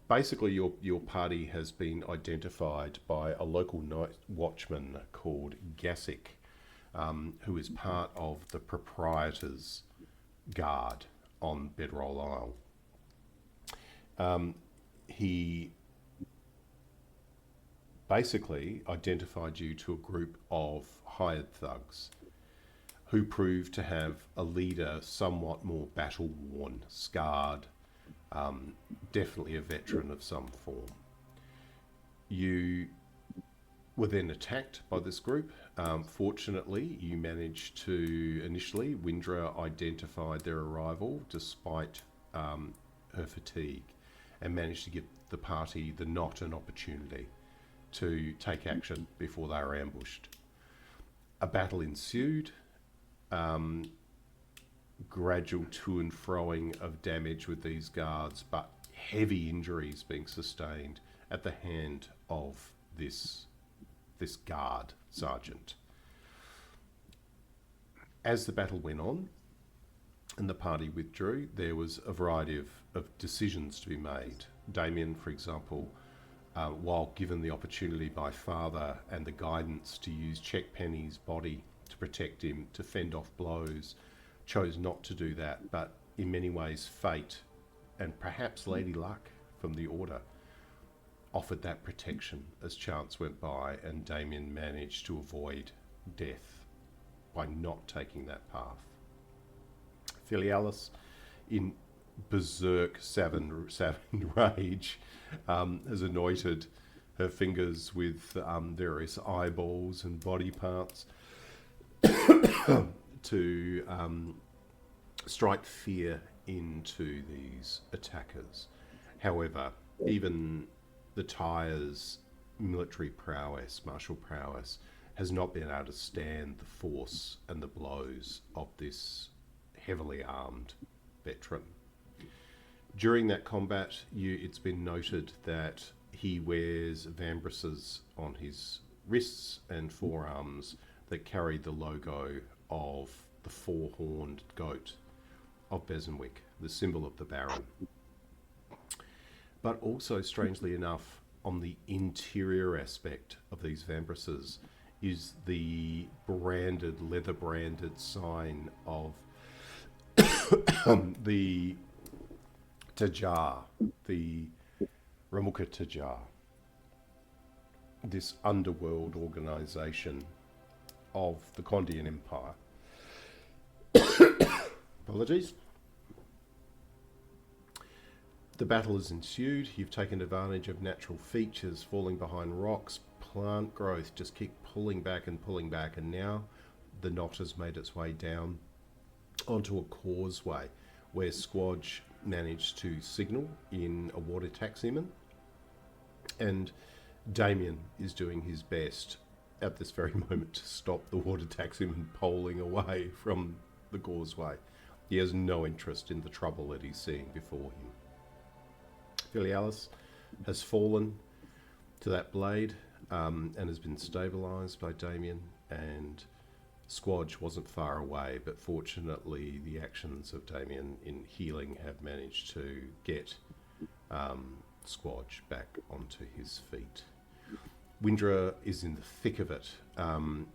basically your party has been identified by a local night watchman called Gassick, who is part of the proprietor's guard on Bedroll Isle. He basically identified you to a group of hired thugs who proved to have a leader somewhat more battle-worn, scarred, definitely a veteran of some form. You were then attacked by this group. Fortunately, you managed to, initially, Windrah identified their arrival despite her fatigue and managed to give the party the knot an opportunity to take action before they were ambushed. A battle ensued, gradual to and froing of damage with these guards, but heavy injuries being sustained at the hand of this guard sergeant. As the battle went on and the party withdrew, there was a variety of decisions to be made. Damian, for example, while given the opportunity by father and the guidance to use Checkpenny's body to protect him, to fend off blows, chose not to do that, but in many ways fate and perhaps Lady Luck from the Order offered that protection as chance went by, and Damian managed to avoid death by not taking that path. Filialis, in berserk savage rage, has anointed her fingers with various eyeballs and body parts to strike fear into these attackers. However, even the Tyre's military prowess, martial prowess, has not been able to stand the force and the blows of this heavily armed veteran. During that combat, it's been noted that he wears vambraces on his wrists and forearms that carry the logo of the four-horned goat of Bessenwyck, the symbol of the Baron. But also, strangely enough, on the interior aspect of these vambraces is the leather-branded sign of the Tajar, the Ramuka Tajar, this underworld organisation of the Kondian Empire. Apologies. The battle has ensued. You've taken advantage of natural features, falling behind rocks, plant growth, just keep pulling back, and now the knot has made its way down onto a causeway where Squadge managed to signal in a water taximan, and Damian is doing his best at this very moment to stop the water taximan poling away from the causeway. He has no interest in the trouble that he's seeing before him. Filialis has fallen to that blade and has been stabilised by Damian, and Squadge wasn't far away, but fortunately the actions of Damian in healing have managed to get Squadge back onto his feet. Windrah is in the thick of it,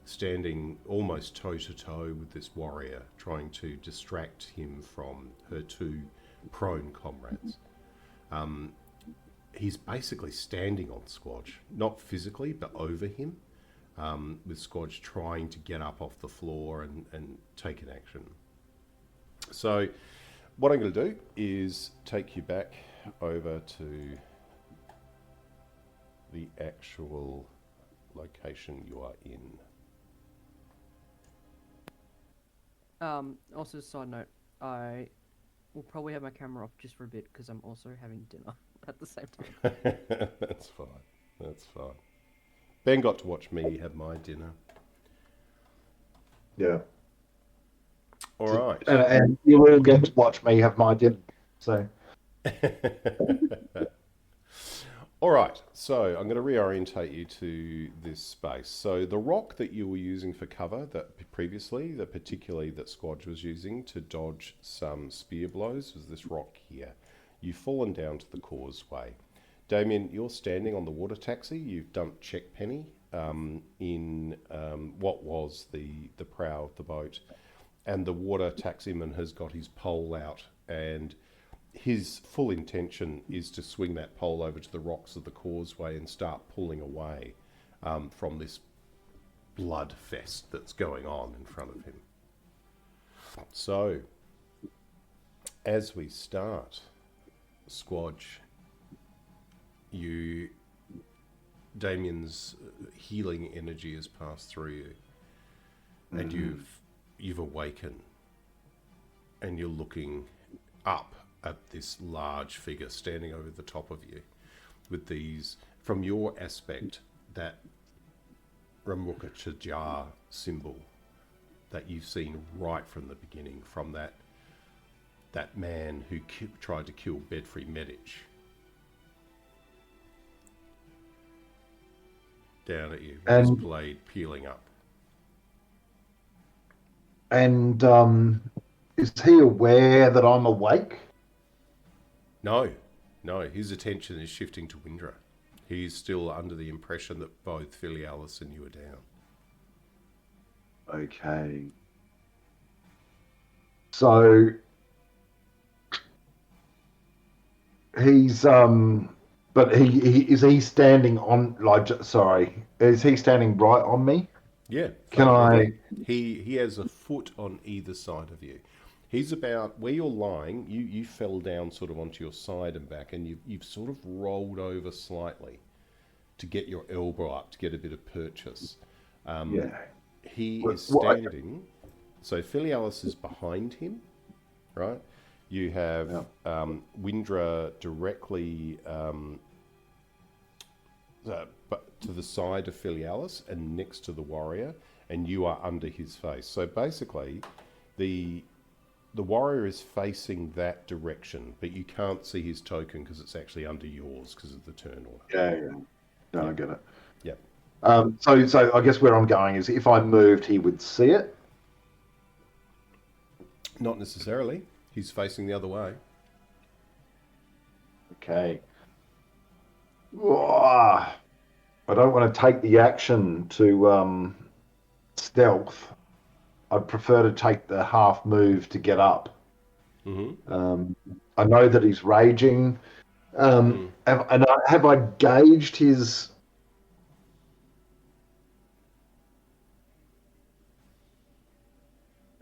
standing almost toe-to-toe with this warrior, trying to distract him from her two prone comrades. He's basically standing on Squadge, not physically, but over him, with Squadge trying to get up off the floor and take an action. So what I'm going to do is take you back over to the actual location you are in. Also, a side note, I will probably have my camera off just for a bit because I'm also having dinner at the same time. That's fine. That's fine. Ben got to watch me have my dinner. Yeah. All right. And you will get to watch me have my dinner. So. All right, so I'm going to reorientate you to this space. So the rock that you were using for cover previously, particularly that Squadge was using to dodge some spear blows, was this rock here. You've fallen down to the causeway. Damien, you're standing on the water taxi. You've dumped Checkpenny in what was the prow of the boat, and the water taximan has got his pole out, and his full intention is to swing that pole over to the rocks of the causeway and start pulling away from this blood fest that's going on in front of him. So, as we start, Squadge, Damian's healing energy has passed through you, and you've awakened, and you're looking up at this large figure standing over the top of you, with these, from your aspect, that Ramuka Chajar symbol that you've seen right from the beginning, from that man who tried to kill Bedfrey Medic. Down at you, with his blade peeling up. And is he aware that I'm awake? No, his attention is shifting to Windrah. He's still under the impression that both Filialis and you are down. Okay. So he's but he standing on, like, sorry, is he standing right on me? Yeah. Can I? He has a foot on either side of you. He's about where you're lying. You fell down sort of onto your side and back, and you've sort of rolled over slightly to get your elbow up to get a bit of purchase. Yeah. He is standing. So Filialis is behind him, right? You have Windrah directly but to the side of Filialis and next to the warrior, and you are under his face. So basically, the warrior is facing that direction, but you can't see his token because it's actually under yours because of the turn order. Yeah. No, I get it. Yeah. So I guess where I'm going is, if I moved, he would see it. Not necessarily. He's facing the other way. Okay. I don't want to take the action to stealth. I'd prefer to take the half move to get up. Mm-hmm. I know that he's raging. And have I gauged his...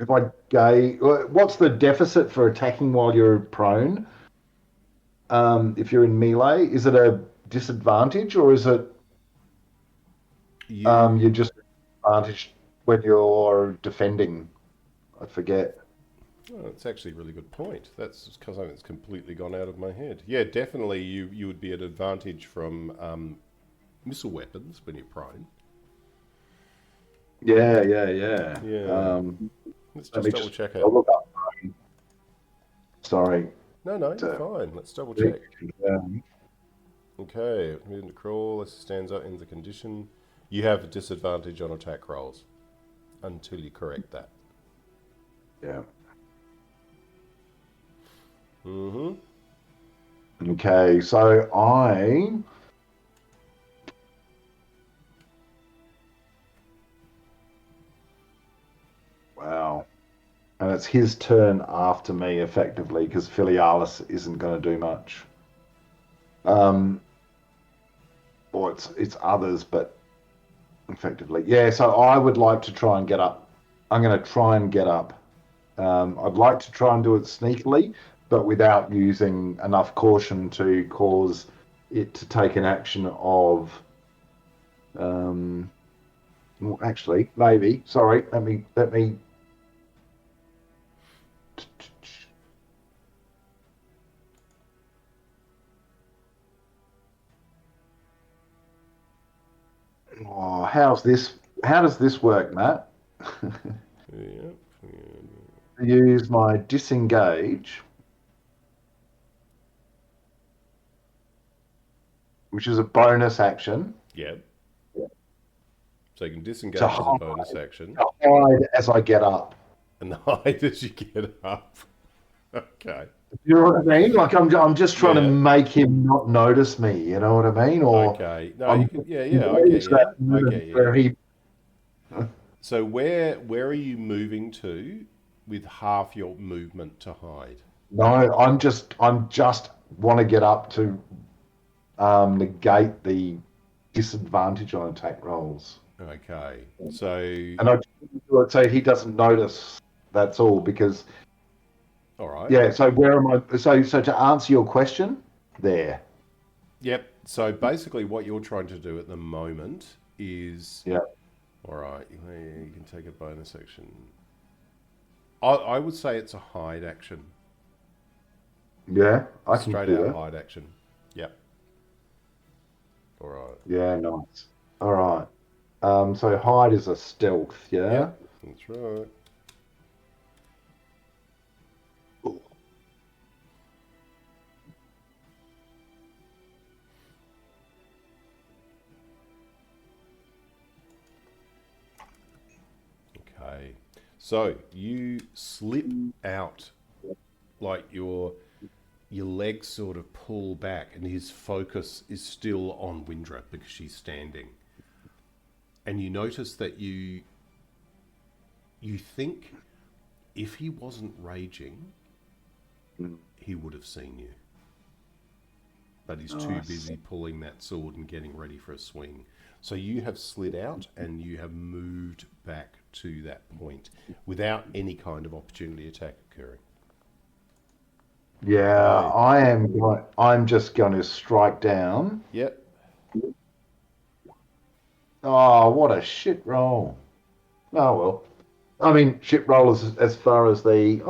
What's the deficit for attacking while you're prone? If you're in melee, is it a disadvantage, or is it you're just advantaged when you're defending? I forget. Oh, that's actually a really good point. That's because something that's completely gone out of my head. Yeah, definitely you would be at advantage from missile weapons when you're prone. Yeah. Let's just double check it. I'll look up. Sorry. No, you're fine. Let's double check. Okay, moving to crawl. This stands out in the condition. You have a disadvantage on attack rolls until you correct that. Yeah. Mm-hmm. Okay, so wow. And it's his turn after me, effectively, because Filialis isn't going to do much. Or it's others, but effectively. Yeah, so I would like to try and get up. I'm going to try and get up. I'd like to try and do it sneakily, but without using enough caution to cause it to take an action of... well, actually, maybe. Sorry, let me... Oh, how does this work, Matt? Yep. Use my disengage, which is a bonus action. Yep. So you can disengage as a bonus action. To hide as I get up. And hide as you get up. Okay. You know what I mean? Like I'm just trying to Yeah. make him not notice me. You know what I mean? Or Okay. No, I'm you can. Yeah, yeah. I get engaged that you. I moment get where you. he. So where are you moving to with half your movement to hide? No, I'm just want to get up to negate the disadvantage on attack rolls, Okay. So and I just do it so he doesn't notice. That's all. Because all right. yeah. So where am I? So to answer your question, there. Yep. So basically, what you're trying to do at the moment is Yeah. all right. You can take a bonus action. I would say it's a hide action, Yeah, I can straight do out that. hide action. Yep. All right. Yeah, nice. All right. So hide is a stealth, yeah? Yep. That's right. Okay. So you slip out like your legs sort of pull back and his focus is still on Windrah because she's standing. And you notice that you think if he wasn't raging, he would have seen you. But he's too Nice. busy pulling that sword and getting ready for a swing. So you have slid out and you have moved back to that point without any kind of opportunity attack occurring. Yeah, Okay. I'm just going to strike down. Yep. Oh, what a shit roll. Oh well. I mean, shit roll as far as the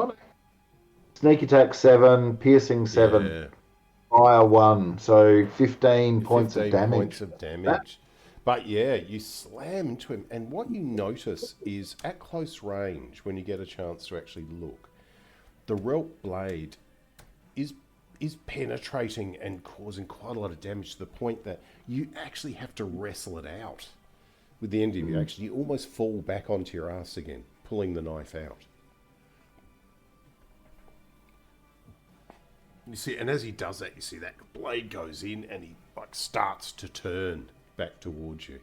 sneak attack 7, piercing 7, Yeah. fire 1, so 15 points of 15 damage. points of That damage. But yeah, you slam into him, and what you notice is at close range, when you get a chance to actually look, the Relp blade is penetrating and causing quite a lot of damage to the point that you actually have to wrestle it out with the end of your action. You almost fall back onto your ass again, pulling the knife out. You see, and as he does that, you see that blade goes in, and he like starts to turn back towards you.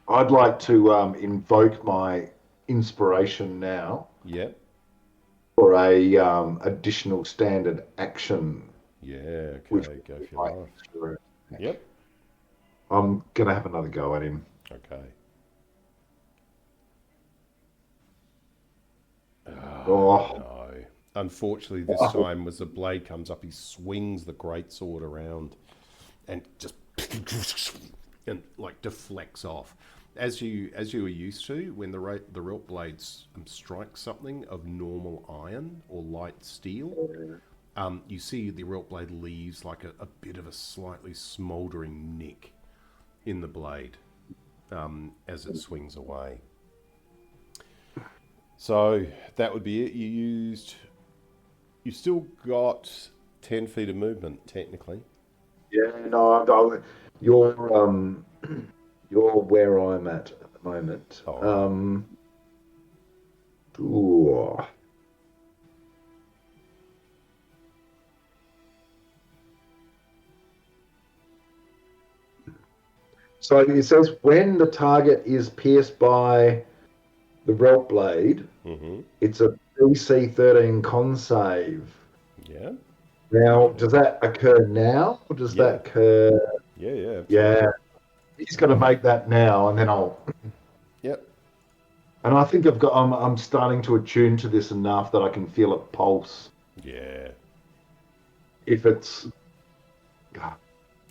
I'd like to invoke my inspiration now Yep. for a additional standard action, Yeah. which Okay. Go would be for my your life. extra attack. Yep. I'm gonna have another go at him. Okay. Oh, No. Unfortunately, this time, as the blade comes up, he swings the greatsword around and just and like deflects off. As you were used to, when the Relp blades strike something of normal iron or light steel, you see the Relp blade leaves like a bit of a slightly smouldering nick in the blade as it swings away. So that would be it. You've still got 10 feet of movement, technically. yeah, no, you're where I'm at the moment. All right. Ooh. So it says when the target is pierced by the Relp blade, Mm-hmm. it's a DC 13 con save. Yeah. Now, does that occur now, or does that Yeah. occur? Yeah, yeah, Yeah, absolutely. he's got to make that now, and then I'll. Yep. And I think I'm starting to attune to this enough that I can feel it pulse. Yeah. If it's,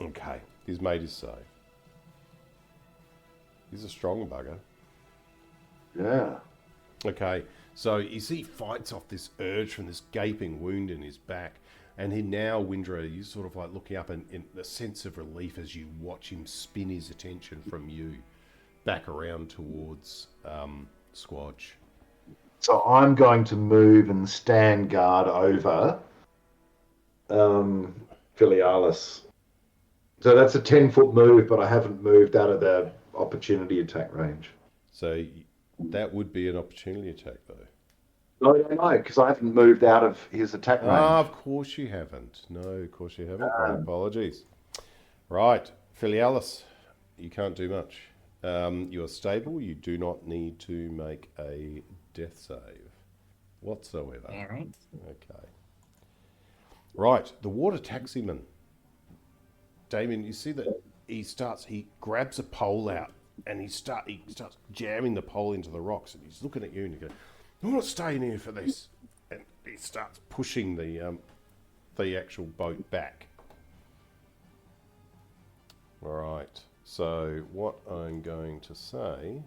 Okay. He's made his save. He's a strong bugger. yeah, Okay. So you see, he fights off this urge from this gaping wound in his back. And he now, Windrah, you sort of like looking up in a sense of relief as you watch him spin his attention from you back around towards Squadge. so I'm going to move and stand guard over Filialis. So that's a 10-foot move, but I haven't moved out of the opportunity attack range. So that would be an opportunity attack, though. No, I don't know, because I haven't moved out of his attack Ah, range. of course you haven't. No, of course you haven't. My apologies. Right, Filialis, you can't do much. You are stable. You do not need to make a death save whatsoever. All right. Okay. Right, the water taximan. Damian, you see that he grabs a pole out and he starts jamming the pole into the rocks, and he's looking at you and he goes, "I'm not staying here for this." And he starts pushing the actual boat back. All right. So what I'm going to say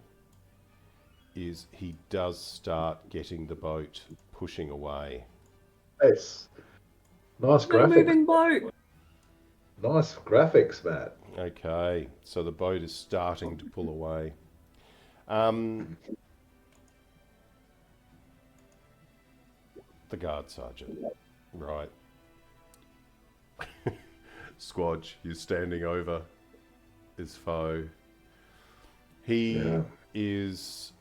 is he does start getting the boat pushing away. Yes. Nice No graphics. moving boat. Nice graphics, Matt. Okay, so the boat is starting to pull away. The guard sergeant, right? Squadge, he's standing over his foe. He Yeah. is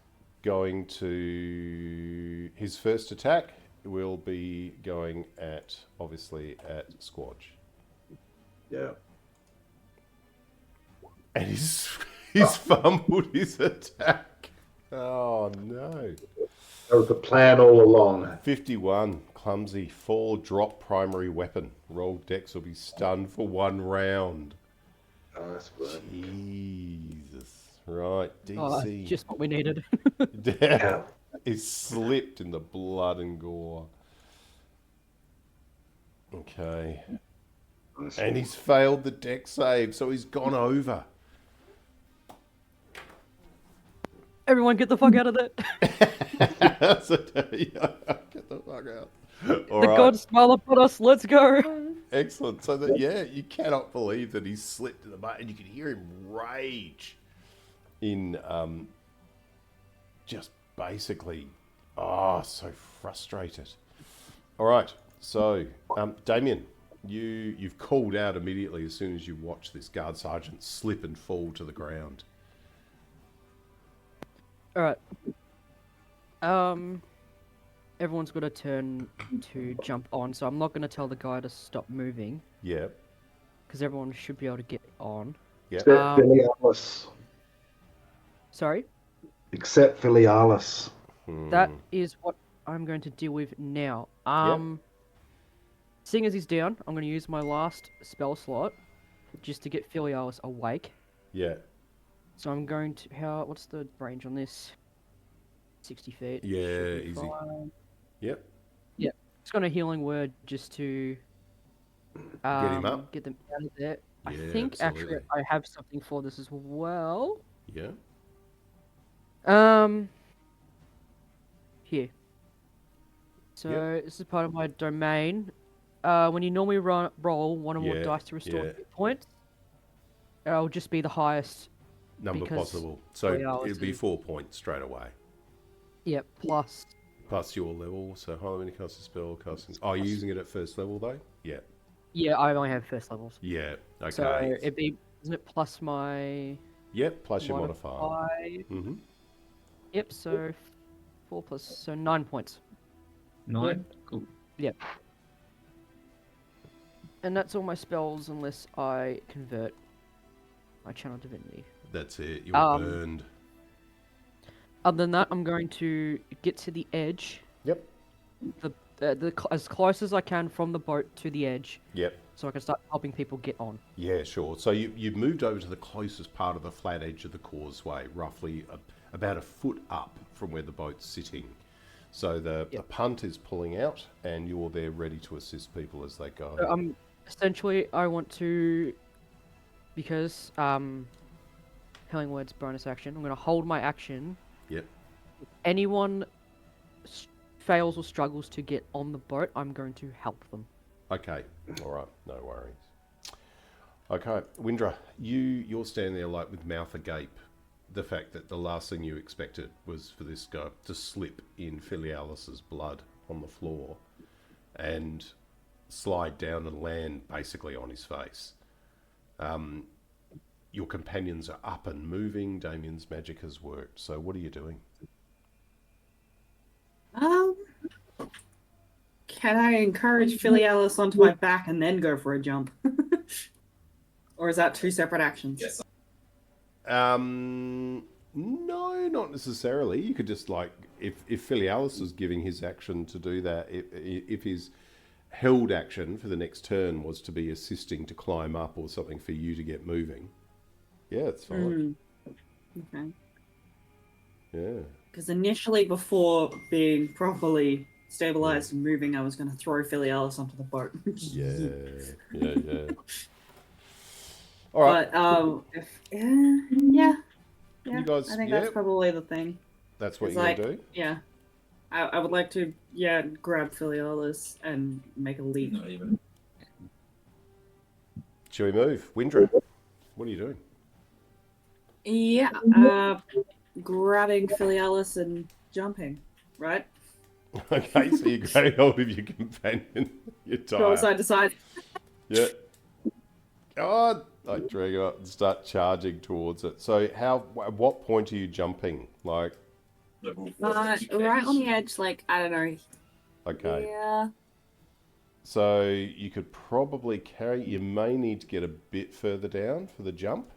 going to... His first attack will be going at, obviously, at Squadge. Yeah. And he's fumbled his attack. Oh, no. That was the plan all along. 51, clumsy, fall, drop primary weapon. Roll dex will be stunned for 1 round. Nice work. Jesus. Right, Oh, DC. just what we needed. Yeah. Is slipped in the blood and gore. Okay. Nice. And he's failed the dex save, so he's gone over. Everyone, get the fuck out of there. So, yeah, get the fuck out. All The right. gods smile upon us. Let's go. Excellent. So that, yeah, you cannot believe that he slipped in the mud, and you can hear him rage in just basically, so frustrated. All right. So, Damian, you've called out immediately as soon as you watch this guard sergeant slip and fall to the ground. All right. Everyone's got a turn to jump on, so I'm not going to tell the guy to stop moving Yeah. because everyone should be able to get on. Yeah. Except Um, Filialis. Sorry, Except Filialis. that is what I'm going to deal with now. Seeing as he's down, I'm going to use my last spell slot just to get Filialis awake. Yeah. So I'm going to what's the range on this? 60 feet. Yeah, Should be easy. fine. Yep. Just got a healing word just to Get him up. get them out of there. I Yeah, think actually absolutely. I have something for this as well. Yeah. Here. So this is part of my domain. When you normally roll one or more Yeah, dice to restore yeah. hit points, it'll just be the highest. Number Because possible. So Filialis it'd be is- 4 points straight away. Yep, plus. Plus your level. So how many cast a spell casting? Oh, you're using it at first level though? Yeah. Yeah, I only have first levels. Yeah. Okay. So it'd be, isn't it plus my Yep. Plus your modifier. modifier? Mm-hmm. Yep, so 4 plus, so 9 points. 9. Cool. And that's all my spells unless I convert my channel divinity. That's it. You're Um, burned. Other than that, I'm going to get to the edge, Yep. as close as I can from the boat to the edge, Yep. so I can start helping people get on. Yeah, sure. So you've moved over to the closest part of the flat edge of the causeway, roughly about a foot up from where the boat's sitting. So the punt is pulling out, and you're there ready to assist people as they go. So, essentially, I want to, because Healing Word's bonus action, I'm going to hold my action. Yep. If anyone fails or struggles to get on the boat, I'm going to help them. Okay. All right. No worries. Okay, Windrah, you're standing there like with mouth agape. The fact that the last thing you expected was for this guy to slip in Filialis's blood on the floor and slide down and land basically on his face. Your companions are up and moving. Damian's magic has worked. So what are you doing? Can I encourage Filialis onto my back and then go for a jump? Or is that two separate actions? Yes. No, not necessarily. You could just like, if Filialis was giving his action to do that, if his held action for the next turn was to be assisting to climb up or something for you to get moving, yeah, it's fine. Okay. Yeah. Because initially, before being properly stabilized and moving, I was going to throw Filialis onto the boat. Yeah. All right. But yeah, You guys, I think that's probably the thing. that's what It's you're like, gonna do. yeah, I would like to, grab Filialis and make a leap. Not even. Shall we move? Windrah, what are you doing? Yeah, grabbing Filialis and jumping, right? Okay, so you grab hold of your companion. You're Go tired. side to side. Yeah. Oh, I drag it up and start charging towards it. So at what point are you jumping? Like, Level Right on the edge, like, I don't know. okay. Yeah. So you could probably you may need to get a bit further down for the jump.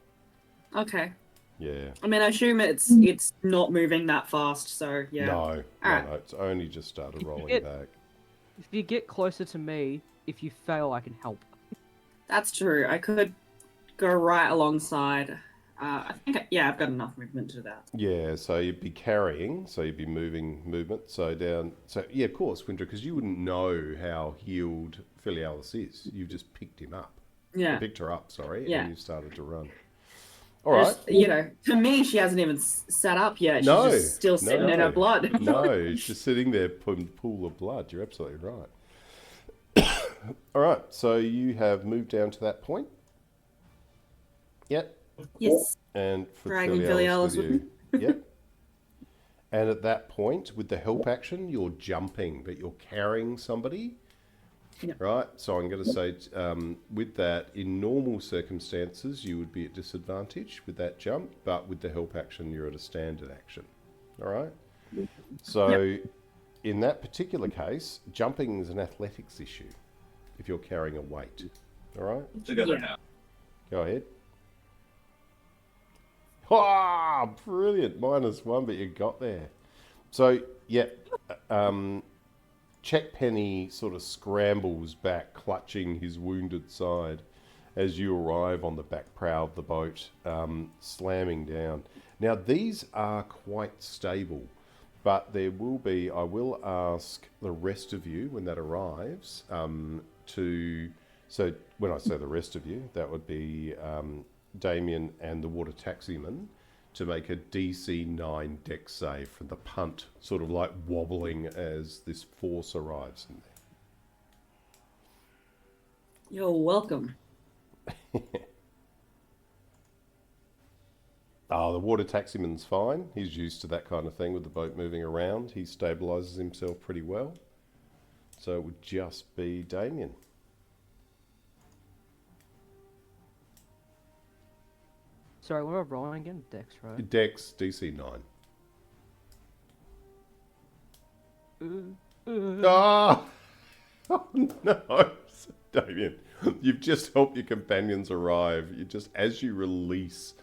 Okay. Yeah. I mean, I assume it's not moving that fast, so yeah. No, Alright. no, it's only just started rolling get- back. If you get closer to me, if you fail, I can help. That's true. I could go right alongside. I think, I've got enough movement to do that. Yeah, so you'd be carrying, so you'd be movement, so down. So, yeah, of course, Windrah, because you wouldn't know how healed Filialis is. You've just picked him up. Yeah. Picked her up, sorry, Yeah. and you've started to run. All right. Just, to me, she hasn't even sat up yet. She's No, just still sitting in her blood. No, she's sitting there putting a pool of blood. You're absolutely right. All right, so you have moved down to that point. Yep. Yes. And for Dragging Filialis Filialis with you. Yep. And at that point, with the help action, you're jumping, but you're carrying somebody. Yep. Right? So I'm going to say, with that, in normal circumstances, you would be at disadvantage with that jump, but with the help action, you're at a standard action. All right? So in that particular case, jumping is an athletics issue if you're carrying a weight. All right? Together Yeah. now. Go ahead. Ah, brilliant. -1, but you got there. So, yeah, Checkpenny sort of scrambles back, clutching his wounded side as you arrive on the back prow of the boat, slamming down. Now, these are quite stable, but there will be, I will ask the rest of you when that arrives so when I say the rest of you, that would be Damian and the water taximan, to make a DC 9 dex save from the punt, sort of like wobbling as this force arrives in there. You're welcome. Oh, the water taximan's fine. He's used to that kind of thing with the boat moving around. He stabilises himself pretty well. So it would just be Damian. Sorry, what am I rolling again? Dex, right? Dex DC 9. Ah! Oh no, Damian, you've just helped your companions arrive. You just, as you release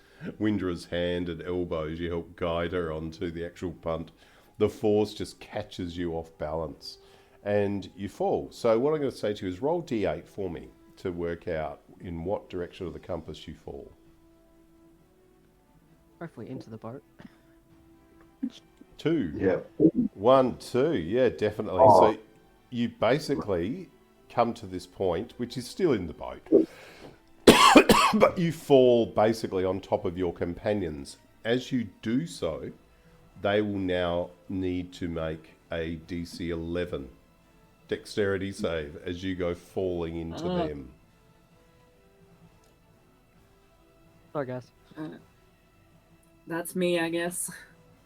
Windrah's hand and elbows, you help guide her onto the actual punt. The force just catches you off balance, and you fall. So what I'm going to say to you is roll D8 for me to work out in what direction of the compass you fall. Hopefully into the boat. 2. Yeah. 1, 2. Yeah, definitely. Oh. So you basically come to this point, which is still in the boat, but you fall basically on top of your companions. As you do so, they will now need to make a DC 11 dexterity save as you go falling into them. Sorry, guys. That's me, I guess.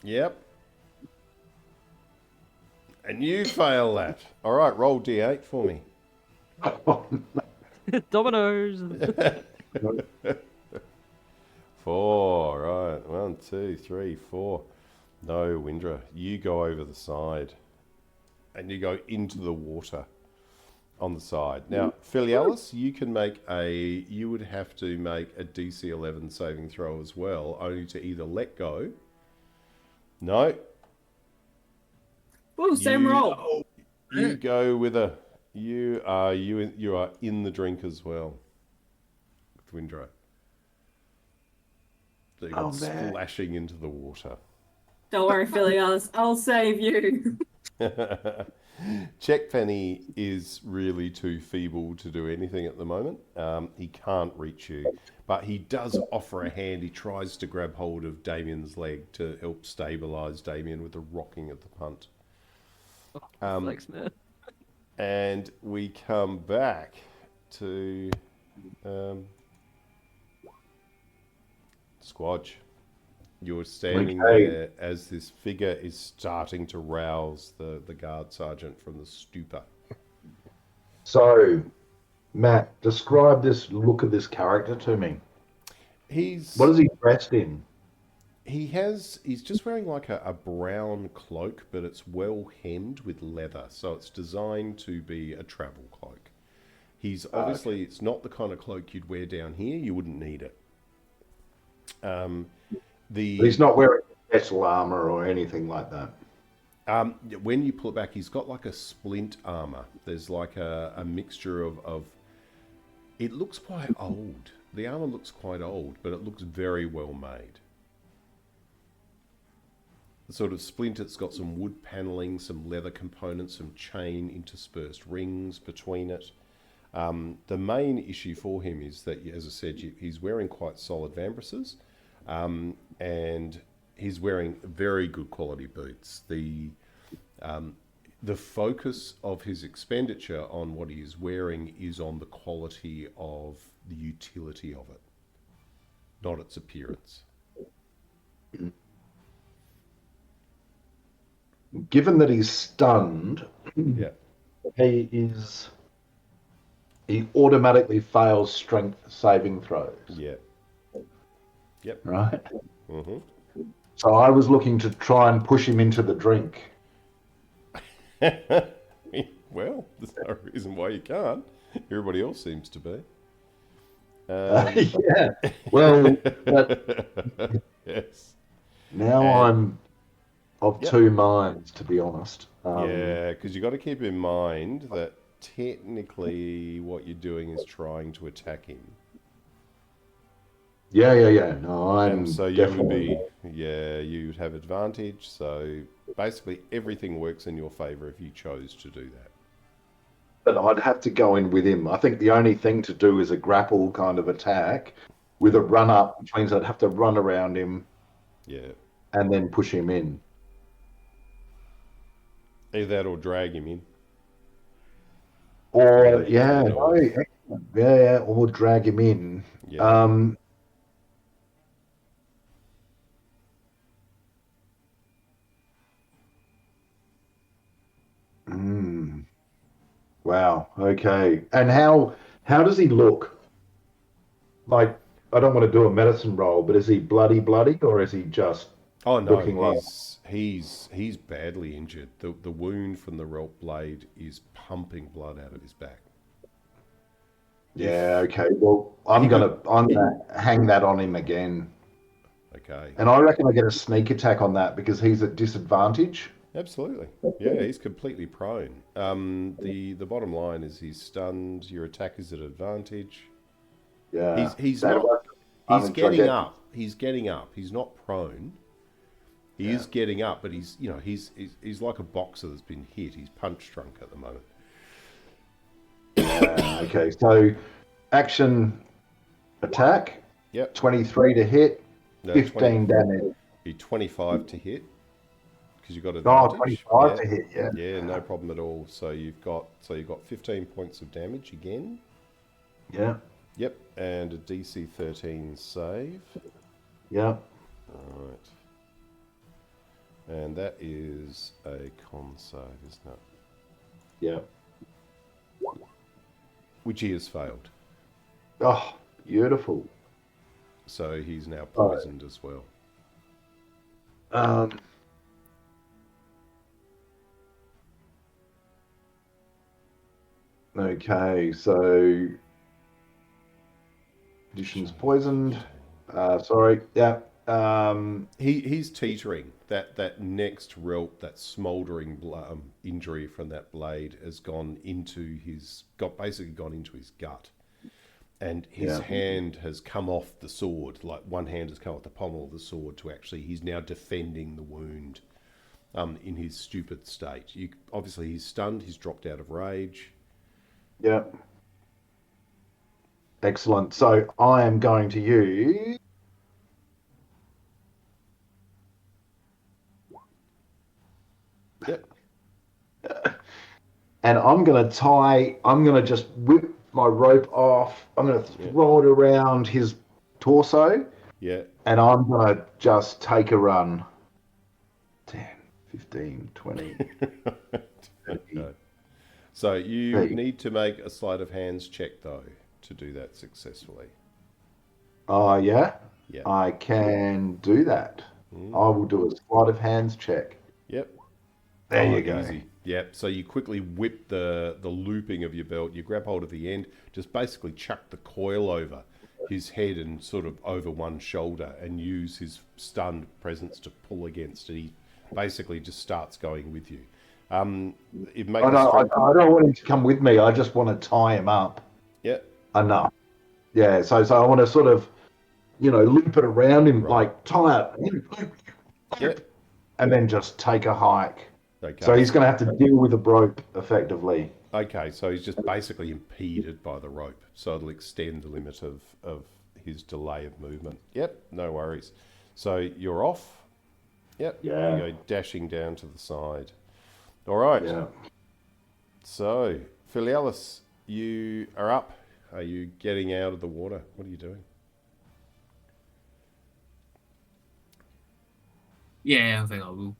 Yep. And you fail that. All right, roll D8 for me. Dominoes! 4, right. 1, 2, 3, 4. No, Windrah, you go over the side and you go into the water. on the side. Now, Filialis, you would have to make a DC 11 saving throw as well, only to either let go. No. Woo, same roll. You go with you are in the drink as well. With Windrah. So you got splashing into the water. Don't worry, Filialis. I'll save you. Checkpenny is really too feeble to do anything at the moment. He can't reach you, but he does offer a hand. He tries to grab hold of Damian's leg to help stabilise Damian with the rocking of the punt. Thanks, man. And we come back to Squadge. You're standing there as this figure is starting to rouse the guard sergeant from the stupor. So, Matt, describe this look of this character to me. What is he dressed in? He's just wearing like a brown cloak, but it's well hemmed with leather, so it's designed to be a travel cloak. He's obviously, it's not the kind of cloak you'd wear down here. You wouldn't need it. But he's not wearing special armor or anything like that. When you pull it back, he's got like a splint armor. There's like a mixture of... It looks quite old. The armor looks quite old, but it looks very well made. The sort of splint, it's got some wood paneling, some leather components, some chain interspersed rings between it. The main issue for him is that, as I said, he's wearing quite solid vambraces. And he's wearing very good quality boots. The focus of his expenditure on what he is wearing is on the quality of the utility of it, not its appearance. Given that he's stunned, Yeah. he automatically fails strength saving throws. Yeah. Yep. Right? Mm-hmm. So I was looking to try and push him into the drink. Well, there's no reason why you can't. Everybody else seems to be. Yeah. Well, but yes. now I'm of two minds, to be honest. Yeah, because you've got to keep in mind that technically what you're doing is trying to attack him. Yeah. No, I'm so you definitely... would be, you'd have advantage. So basically everything works in your favour if you chose to do that. But I'd have to go in with him. I think the only thing to do is a grapple kind of attack with a run up, which means I'd have to run around him. Yeah. And then push him in. Either that or drag him in. Or, or drag him in. Yeah. Wow. Okay. And how does he look? Like, I don't want to do a medicine roll, but is he bloody, or is he just looking like... He's badly injured. The wound from the Relp blade is pumping blood out of his back. Yeah. Okay. Well, I'm gonna hang that on him again. Okay. And I reckon I get a sneak attack on that because he's at disadvantage. Absolutely. Yeah, he's completely prone. The bottom line is he's stunned. Your attack is at advantage. Yeah. He's getting up. He's getting up. He's not prone. He is getting up, but he's like a boxer that's been hit. He's punch drunk at the moment. Okay. So action attack. Yep. 23 to hit. No, 15 damage. Be 25 to hit. Because you've got advantage. 25 to hit, yeah. Yeah, no problem at all. So you've got 15 points of damage again. Yeah. Yep, and a DC 13 save. Yeah. All right. And that is a con save, isn't it? Yeah. Which he has failed. Oh, beautiful. So he's now poisoned as well. Okay, so conditions poisoned. Sorry, yeah. He's teetering. That next Relp, that smouldering injury from that blade has basically gone into his gut, and his Yeah. hand has come off the sword. Like one hand has come off the pommel of the sword to actually, he's now defending the wound. In his stupid state, obviously he's stunned. He's dropped out of rage. Yeah. Excellent. So I am going to use. Yep. And I'm going to just whip my rope off. I'm going to throw it around his torso. Yeah. And I'm going to just take a run. 10, 15, 20. 30. No. So you 30. need to make a sleight of hands check, though, to do that successfully. Oh, yeah? Yeah. I can do that. Mm. I will do a sleight of hands check. Yep. There you go. Easy. Yep. So you quickly whip the looping of your belt. You grab hold of the end, just basically chuck the coil over his head and sort of over one shoulder, and use his stunned presence to pull against it. He basically just starts going with you. It makes I don't want him to come with me. I just want to tie him up. Yep. Enough. Yeah. So I want to sort of, loop it around him, like tie it. Yep. And then just take a hike. Okay. So he's going to have to deal with the rope effectively. Okay, so he's just basically impeded by the rope, so it'll extend the limit of his delay of movement. Yep, no worries. So you're off. Yep. Yeah. You go dashing down to the side. All right. Yeah. So, Filialis, you are up. Are you getting out of the water? What are you doing? Yeah, I think I will.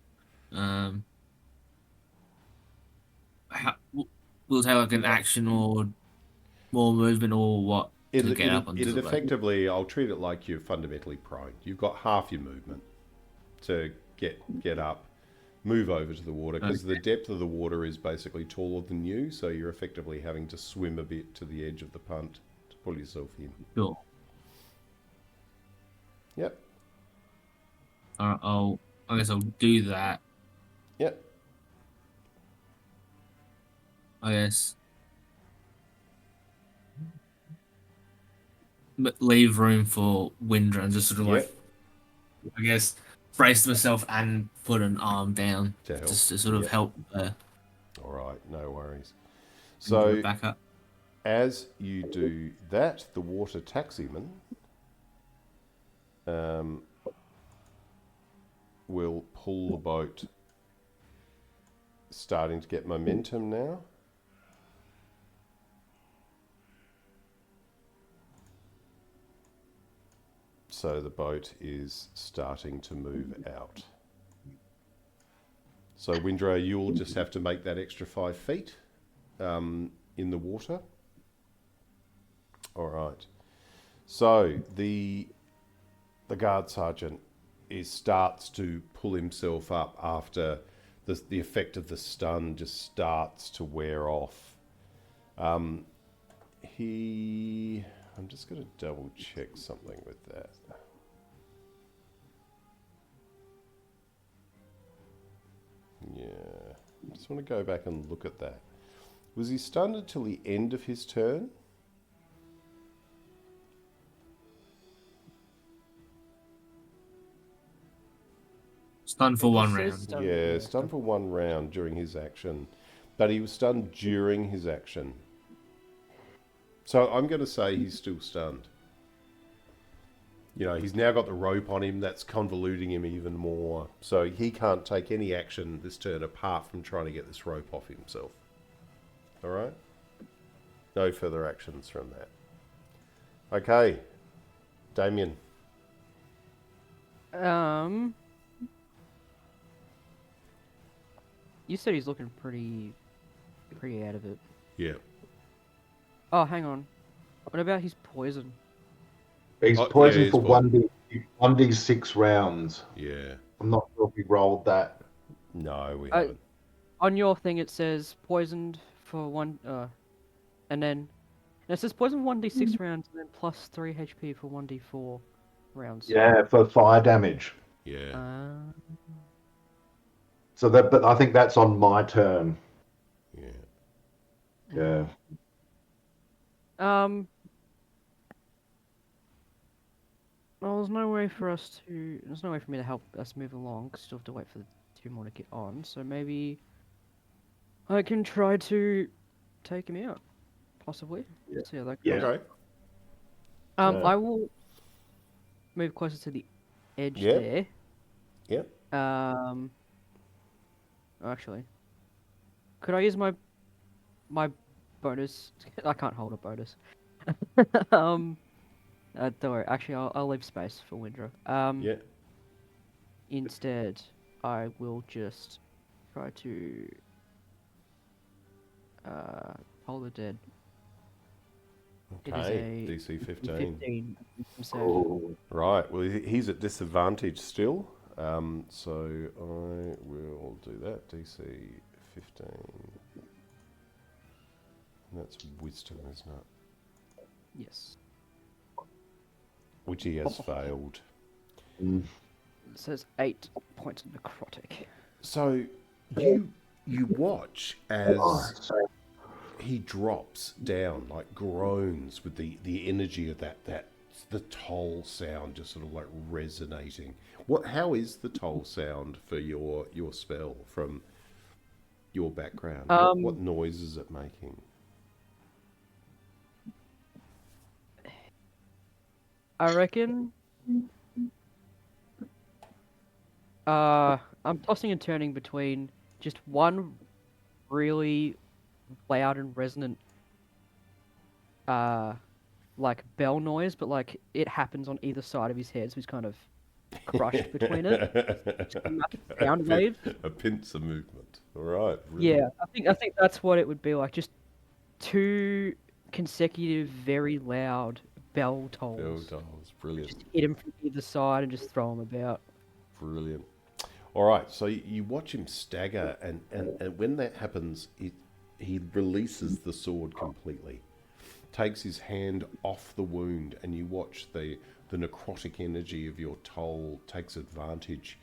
Will take like an action or more movement or what to get up onto It'd the boat? effectively, I'll treat it like you're fundamentally prone. You've got half your movement to get up, move over to the water, because the depth of the water is basically taller than you, so you're effectively having to swim a bit to the edge of the punt to pull yourself in. Sure. Yep. I guess I'll do that. Yep. I guess. But leave room for Windrah and just sort of like, I guess, brace myself and put an arm down To help. just to sort of help. All right, no worries. So back up. as you do that, the water taximan will pull the boat, starting to get momentum now. So the boat is starting to move out. So Windrah, you'll just have to make that extra 5 feet in the water. All right. So the guard sergeant starts to pull himself up after the effect of the stun just starts to wear off. I'm just going to double check something with that. Yeah, I just want to go back and look at that. Was he stunned until the end of his turn? Stunned for one It says round. stunned, Yeah, stunned for 1 round during his action. But he was stunned during his action. So I'm going to say he's still stunned. You know, he's now got the rope on him. That's convoluting him even more. So he can't take any action this turn apart from trying to get this rope off himself. All right? No further actions from that. Okay. Damian. You said he's looking pretty out of it. Yeah. Oh, hang on. What about his poison? He's Oh, poisoned yeah, for he's 1d6 rounds. Yeah. I'm not sure if we rolled that. No, we haven't. On your thing, it says poisoned for And then it says poison 1d6 rounds and then plus 3 HP for 1d4 rounds. Yeah, for fire damage. Yeah. So that, but I think that's on my turn. Yeah. Yeah. Well, there's no way for us to. There's no way for me to help us move along. 'Cause still have to wait for the 2 more to get on. So maybe I can try to take him out, possibly. Yeah. Let's see how that Yeah. goes. Okay. I will move closer to the edge Yep. there. Yep. Actually, could I use my bonus? I can't hold a bonus. Don't worry. Actually, I'll leave space for Windrah. Yeah. Instead, I will just try to hold the dead. It is Okay. a DC 15. 15 save. Oh, Right. Well, he's at disadvantage still. So I will do that. DC 15. And that's wisdom, isn't it? Yes. Which he has failed. mm. It says 8 points of necrotic. So you watch as so- he drops down, like groans with the energy of that the toll sound just sort of like resonating. How is the toll sound for your spell from your background? What noise is it making? I reckon. I'm tossing and turning between just one really loud and resonant, like bell noise, but like it happens on either side of his head, so he's kind of crushed between it. Just a massive sound wave. A pincer movement. All right. Yeah, I think that's what it would be like. Just 2 consecutive, very loud bell tolls. Bell tolls. Brilliant. Just hit him from either side and just throw him about. Brilliant. All right, so you watch him stagger, and when that happens, he releases the sword completely, takes his hand off the wound, and you watch the necrotic energy of your toll takes advantage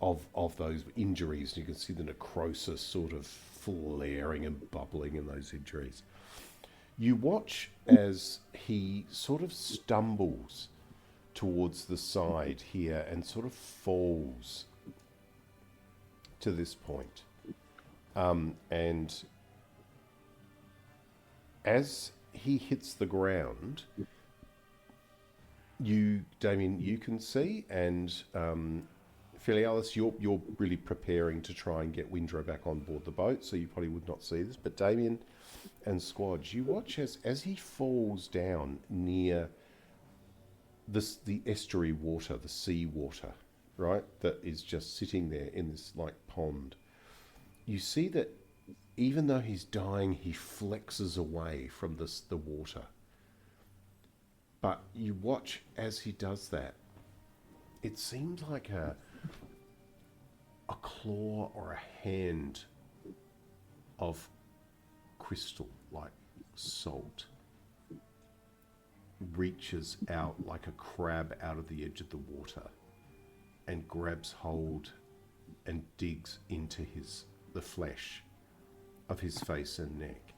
of those injuries. You can see the necrosis sort of flaring and bubbling in those injuries. You watch as he sort of stumbles towards the side here and sort of falls to this point. And as he hits the ground, Damian, you can see, and Filialis, you're really preparing to try and get Windrah back on board the boat, so you probably would not see this. But Damian and Squadge, you watch as he falls down near the estuary water, the sea water, right, that is just sitting there in this like pond. You see that even though he's dying, he flexes away from the water. But you watch as he does that. It seems like a claw or a hand of crystal, like salt, reaches out like a crab out of the edge of the water and grabs hold and digs into the flesh of his face and neck.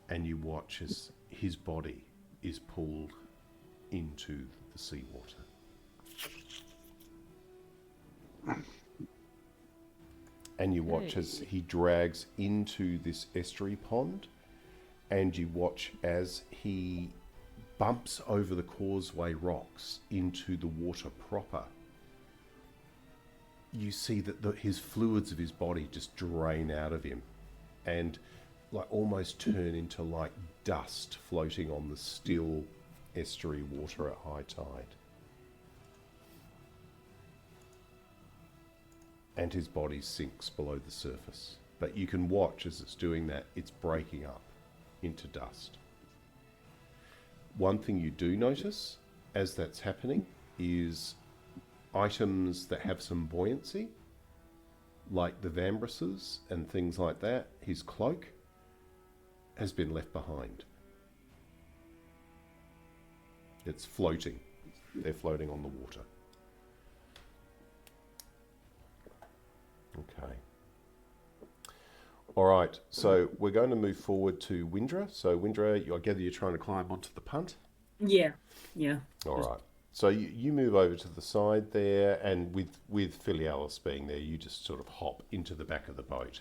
And you watch as his body is pulled into the seawater. And you watch as he drags into this estuary pond, and you watch as he bumps over the causeway rocks into the water proper. You see that his fluids of his body just drain out of him and like almost turn into like dust floating on the still estuary water at high tide. And his body sinks below the surface. But you can watch as it's doing that, it's breaking up into dust. One thing you do notice as that's happening is items that have some buoyancy, like the vambraces and things like that, his cloak, has been left behind. It's floating. They're floating on the water. Okay. All right, so we're going to move forward to Windrah. So Windrah, I gather you're trying to climb onto the punt? Yeah. All right. So you move over to the side there, and with Filialis being there, you just sort of hop into the back of the boat,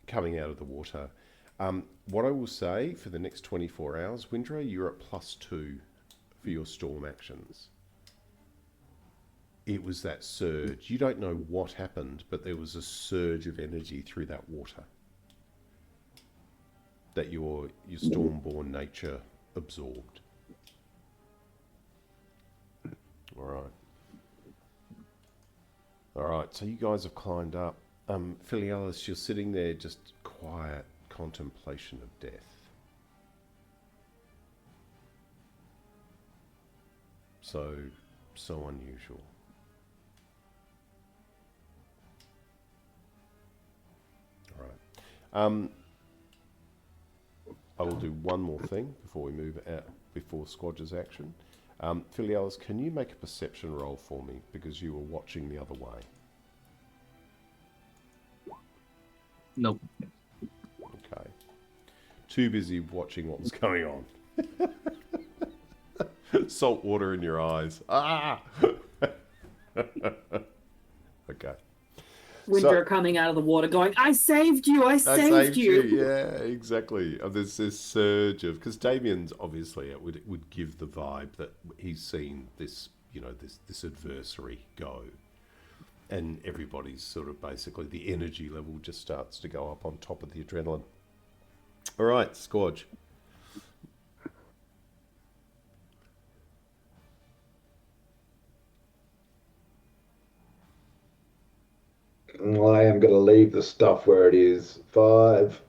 coming out of the water. What I will say for the next 24 hours, Windrah, you're at +2 for your storm actions. It was that surge. You don't know what happened, but there was a surge of energy through that water that your stormborn nature absorbed. All right, so you guys have climbed up. Filialis, you're sitting there just quiet contemplation of death. So unusual. All right. I will do one more thing before we move out, before Squadge's action. Filialis, can you make a perception roll for me, because you were watching the other way? Nope. Okay. Too busy watching what was going on. Salt water in your eyes. Ah! Okay. Windrah coming out of the water going, I saved you, I saved you. Yeah, exactly. There's this surge of, because Damian's obviously, it would give the vibe that he's seen this, this adversary go, and everybody's sort of basically, the energy level just starts to go up on top of the adrenaline. All right, Squadge. I am going to leave the stuff where it is. 5,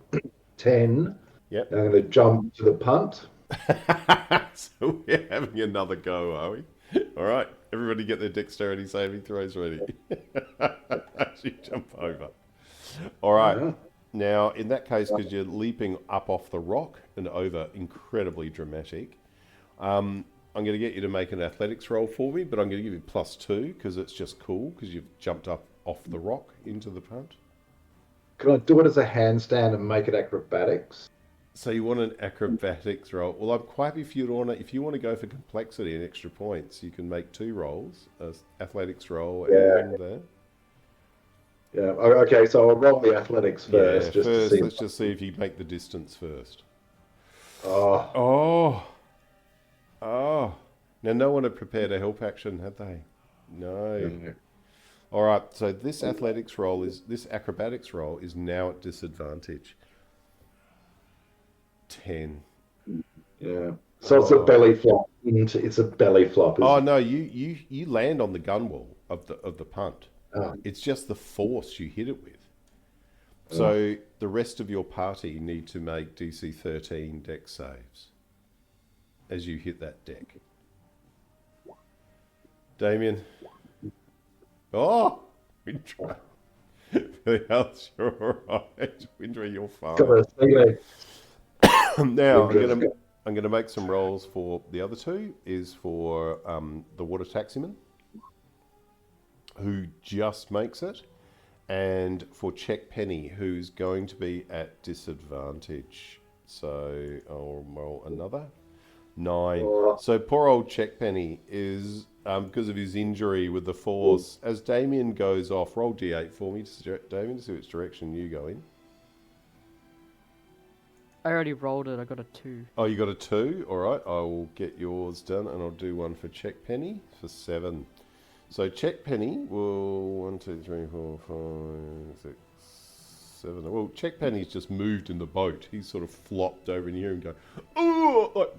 10. Yep. I'm going to jump to the punt. So we're having another go, are we? All right, everybody get their dexterity saving throws ready. As you jump over. All right. Yeah. Now, in that case, because you're leaping up off the rock and over, incredibly dramatic, I'm going to get you to make an athletics roll for me, but I'm going to give you +2 because it's just cool because you've jumped up off the rock into the punt. Can I do it as a handstand and make it acrobatics? So you want an acrobatics roll? Well, I'm quite happy if you want to go for complexity and extra points. You can make 2 rolls, an athletics roll and there. Yeah. Okay. So I'll roll the athletics first. Yeah, just first to see. let's just see if you make the distance first. Oh. Now, no one had prepared a help action, had they? No. Yeah. All right. So this acrobatics roll is now at disadvantage. 10. Yeah. So it's a belly flop. It's a belly flop. Oh no, you land on the gunwale of the punt. Oh. It's just the force you hit it with. So the rest of your party need to make DC 13 dex saves as you hit that deck. Damian. Oh, Windrah. Everything else, you're all right. Windrah, you're fine. Now, I'm gonna make some rolls for the other two. Is for the water taximan, who just makes it, and for Checkpenny, who's going to be at disadvantage. So I'll roll another 9. So poor old Checkpenny is because of his injury with the force. As Damian goes off, roll D8 for me, Damian, to see which direction you go in. I already rolled it. I got a 2. Oh, you got a 2? All right, I will get yours done, and I'll do one for Checkpenny for 7. So Checkpenny will 1, 2, 3, 4, 5, 6, 7. Well, Checkpenny's just moved in the boat. He's sort of flopped over in here and go, oh!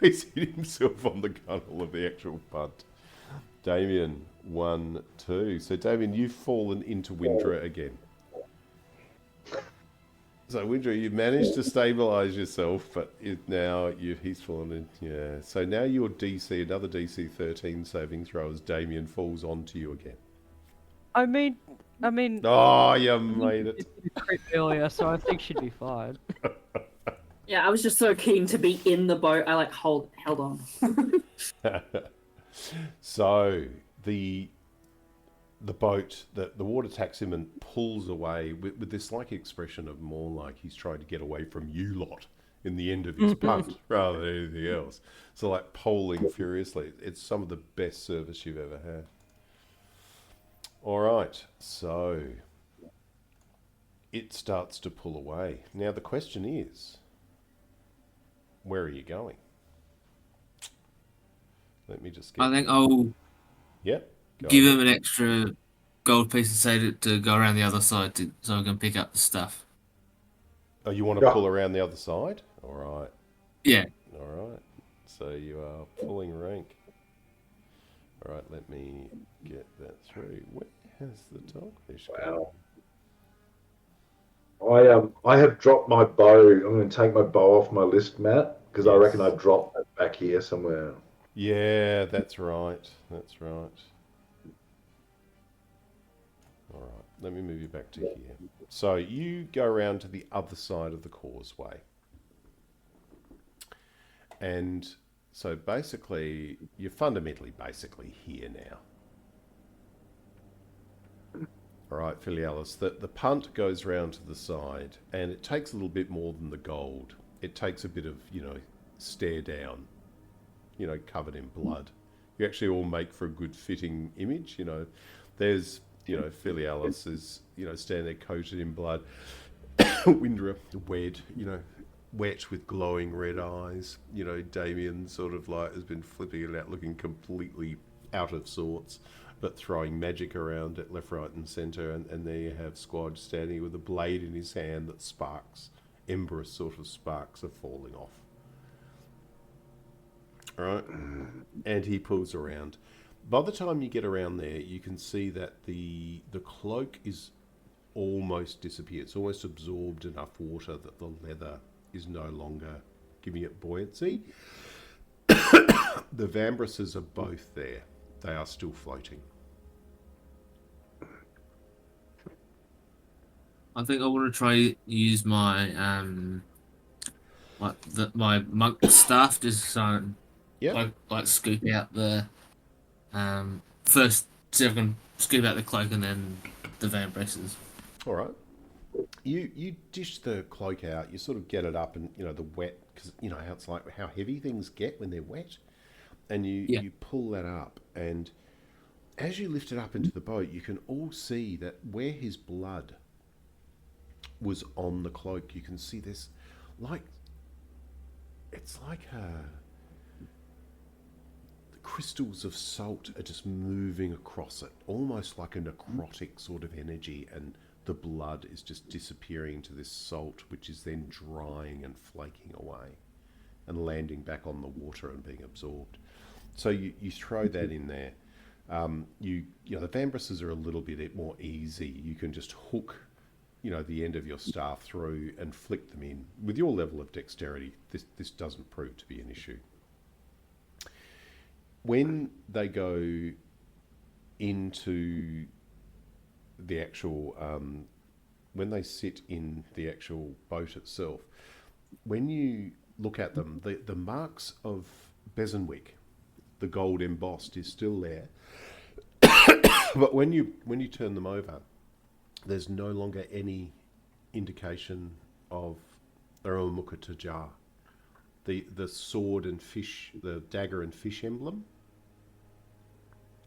He's hit himself on the gunnel of the actual punt. Damian, 1, 2. So Damian, you've fallen into Windrah again. So Windrah, you've managed to stabilise yourself, but he's fallen in. Yeah. So now your DC, another DC 13 saving throw as Damian falls onto you again. I mean, Oh, you made it. it did crit earlier, so I think she'd be fine. Yeah, I was just so keen to be in the boat. I like held on. So the boat, the water attacks him and pulls away with this like expression of more like he's trying to get away from you lot in the end of his punt rather than anything else. So like poling furiously. It's some of the best service you've ever had. All right, so it starts to pull away. Now the question is, where are you going? Let me just get... I think I'll Yep. Go give ahead. him an extra gold piece and say to go around the other side so I can pick up the stuff. Oh, you want to Yeah. pull around the other side? All right. Yeah. All right. So you are pulling rank. All right, let me get that through. Where has the dogfish gone? Wow. I have dropped my bow. I'm going to take my bow off my list, Matt, because I Yes. reckon I dropped it back here somewhere. Yeah, that's right. That's right. All right, let me move you back to here. So you go around to the other side of the causeway. And so basically, you're fundamentally here now. All right, Filialis, the punt goes round to the side, and it takes a little bit more than the gold. It takes a bit of, stare down, covered in blood. You actually all make for a good fitting image, There's, Filialis is, standing there coated in blood. Windrah, wet with glowing red eyes. Damian sort of like has been flipping it out, looking completely out of sorts, but throwing magic around it left, right, and centre. And there you have Squadge standing with a blade in his hand that sparks, emberous sort of sparks are falling off. All right, and he pulls around. By the time you get around there, you can see that the cloak is almost disappeared. It's almost absorbed enough water that the leather is no longer giving it buoyancy. The vambraces are both there. They are still floating. I think I want to try use my my monk staff just so Yeah. like scoop out the first see if I can scoop out the cloak and then the vambraces. All right. You dish the cloak out. You sort of get it up, and the wet, because how it's like how heavy things get when they're wet, and you pull that up, and as you lift it up into the boat, you can all see that where his blood was on the cloak, you can see this, it's like the crystals of salt are just moving across it, almost like a necrotic sort of energy, and the blood is just disappearing to this salt, which is then drying and flaking away and landing back on the water and being absorbed. So you throw that in there. The vambraces are a little bit more easy. You can just hook, the end of your staff through and flick them in. With your level of dexterity, this doesn't prove to be an issue. When they go into the actual, when they sit in the actual boat itself, when you look at them, the marks of Bessenwyck, the gold embossed, is still there. But when you turn them over, there's no longer any indication of Aramukha Tajar. The sword and fish, the dagger and fish emblem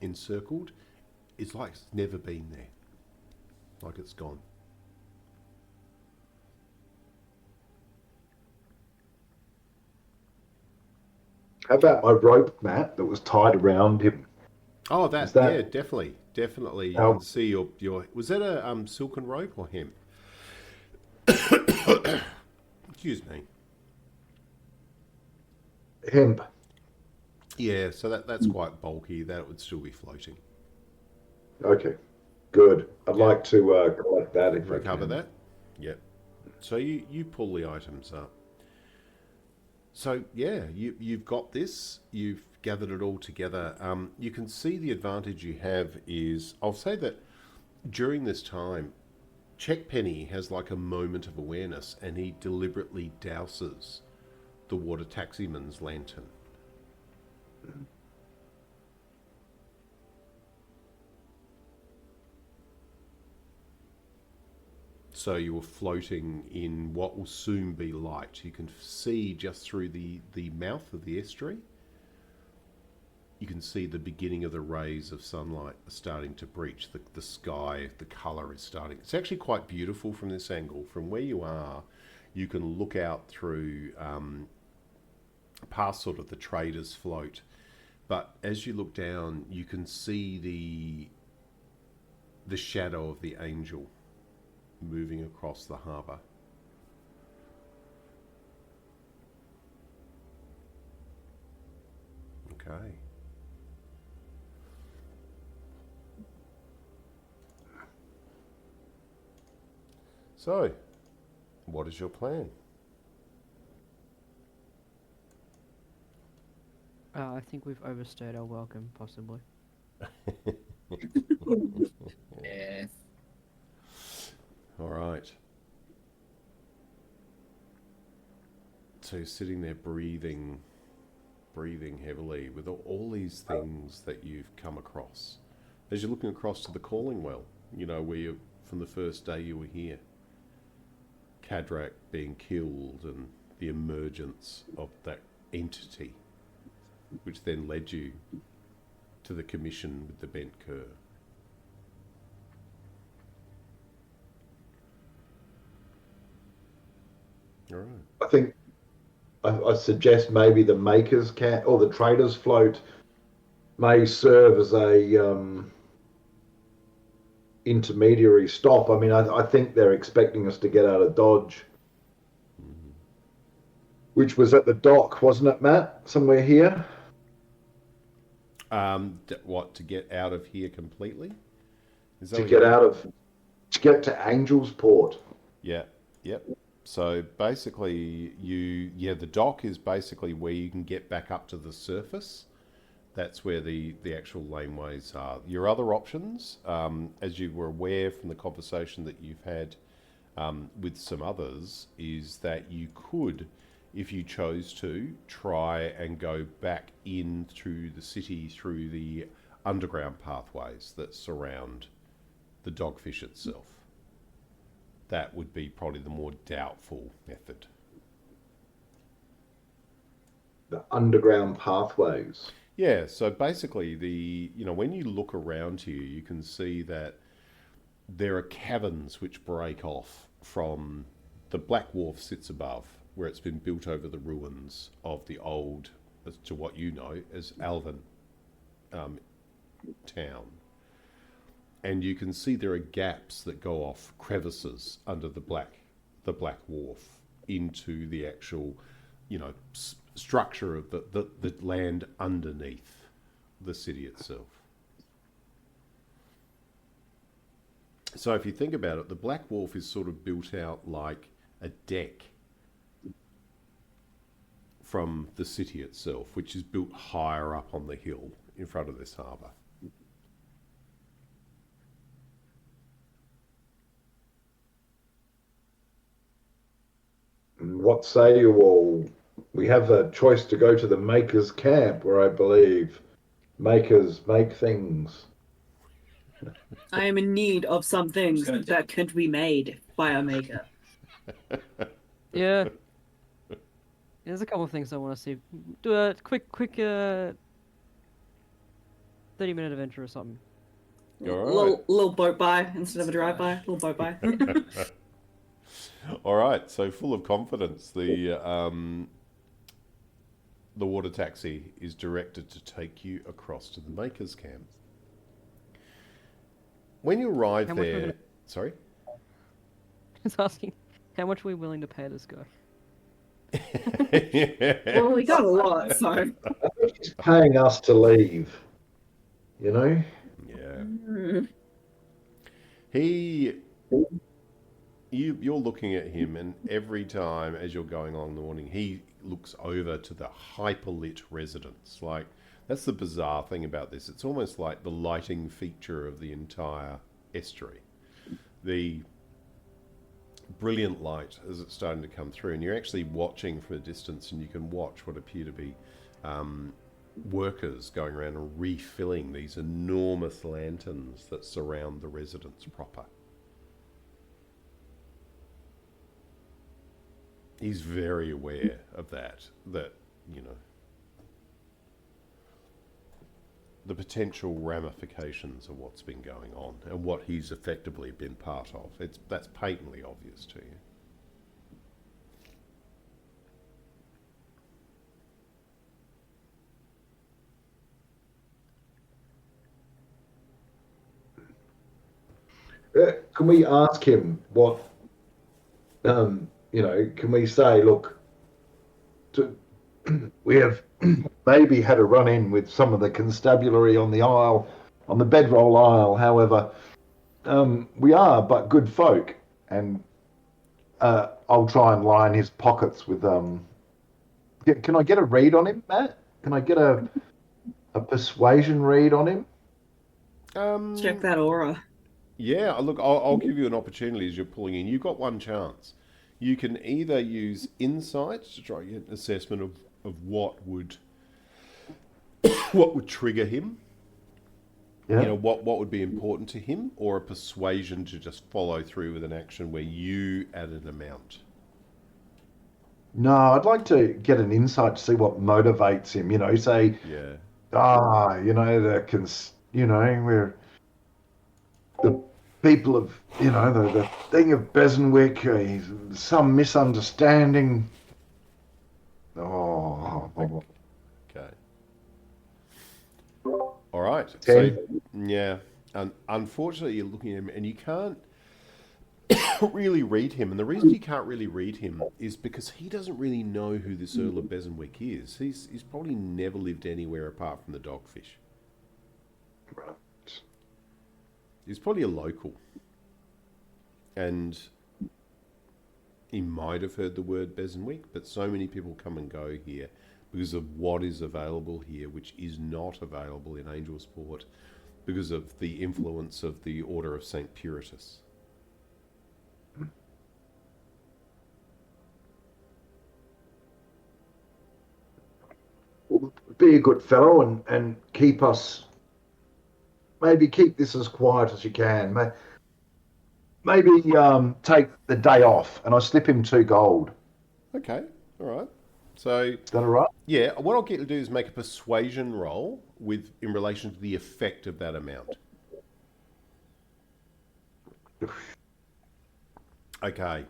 encircled, is like it's never been there. Like it's gone. How about my rope, Matt, that was tied around him? Oh, Is yeah, that- definitely. You Oh. can see your. Was that a silken rope or hemp? Excuse me. Hemp. Yeah, so that's quite bulky. That would still be floating. Okay, good. I'd Yeah. like to collect that if I Recover can. that. Yep. So you pull the items up. So yeah, you've got this. You've gathered it all together. You can see the advantage you have is, I'll say that During this time, Checkpenny has like a moment of awareness, and he deliberately douses the water taximan's lantern. So you are floating in what will soon be light. You can see just through the mouth of the estuary. You can see the beginning of the rays of sunlight are starting to breach the sky. The colour is starting. It's actually quite beautiful from this angle. From where you are, you can look out through past sort of the trader's float. But as you look down, you can see the shadow of the angel moving across the harbour. Okay. So, what is your plan? I think we've overstayed our welcome, possibly. Yeah. All right. So you're sitting there breathing heavily with all these things that you've come across. As you're looking across to the calling well, you know, where you, from the first day you were here, Cadrak being killed and the emergence of that entity, which then led you to the commission with the bent cur. All right. I think I suggest maybe the makers can or the traders float may serve as a intermediary stop. I mean, I think they're expecting us to get out of Dodge, which was at the dock, wasn't it, Matt? Somewhere here. What, to get out of here completely? Is that To what get you- out of, to get to Angel's Port. Yeah, yep. So basically, the dock is basically where you can get back up to the surface. That's where the actual laneways are. Your other options, as you were aware from the conversation that you've had with some others, is that you could, if you chose to, try and go back into the city through the underground pathways that surround the Dogfish itself. That would be probably the more doubtful method. The underground pathways. Yeah, so basically when you look around here, you can see that there are caverns which break off from the Black Wharf sits above, where it's been built over the ruins of the old, as to what you know as Alvin town. And you can see there are gaps that go off, crevices under the Black Wharf into the actual, structure of the land underneath the city itself. So if you think about it, the Black Wharf is sort of built out like a deck from the city itself, which is built higher up on the hill in front of this harbour. What say you all? We have a choice to go to the Makers Camp, where I believe makers make things. I am in need of some things that can be made by a maker. Yeah. There's a couple of things I want to see. Do a quick 30-minute adventure or something. All right. Little boat by instead of a drive by. Little boat by. All right, so full of confidence, the water taxi is directed to take you across to the Makers Camp. When you arrive How much we're there, gonna- sorry. Just asking, how much are we willing to pay this guy? Well, we got a lot, so. He's paying us to leave. You know? Yeah. You're looking at him, and every time as you're going along the morning, he looks over to the hyperlit residence. Like, that's the bizarre thing about this. It's almost like the lighting feature of the entire estuary. The brilliant light as it's starting to come through, and you're actually watching from a distance, and you can watch what appear to be workers going around and refilling these enormous lanterns that surround the residence proper. He's very aware of that, you know, the potential ramifications of what's been going on and what he's effectively been part of. That's patently obvious to you. Can we ask him what, can we say, look, we have maybe had a run-in with some of the constabulary on the isle, on the bedroll isle. However, we are but good folk, and I'll try and line his pockets with. Can I get a read on him, Matt? Can I get a persuasion read on him? Check that aura. Yeah, look, I'll give you an opportunity as you're pulling in. You've got one chance. You can either use insight to try and get an assessment of what would trigger him. Yeah. You know, what would be important to him, or a persuasion to just follow through with an action where you add an amount. No, I'd like to get an insight to see what motivates him. Say, Yeah. we're the people of, the thing of Bessenwyck, some misunderstanding. Oh. Okay. All right. 10. So, yeah. And unfortunately, you're looking at him and you can't really read him. And the reason you can't really read him is because he doesn't really know who this Earl of Bessenwyck is. He's probably never lived anywhere apart from the Dogfish. Right. He's probably a local. And he might have heard the word Bessenwyck, but so many people come and go here because of what is available here, which is not available in Angelsport because of the influence of the Order of St. Puritus. Be a good fellow and keep us. Maybe keep this as quiet as you can. Maybe take the day off, and I slip him 2 gold. Okay, all right. So, Is that all right? yeah, what I'll get you to do is make a persuasion roll in relation to the effect of that amount. Okay.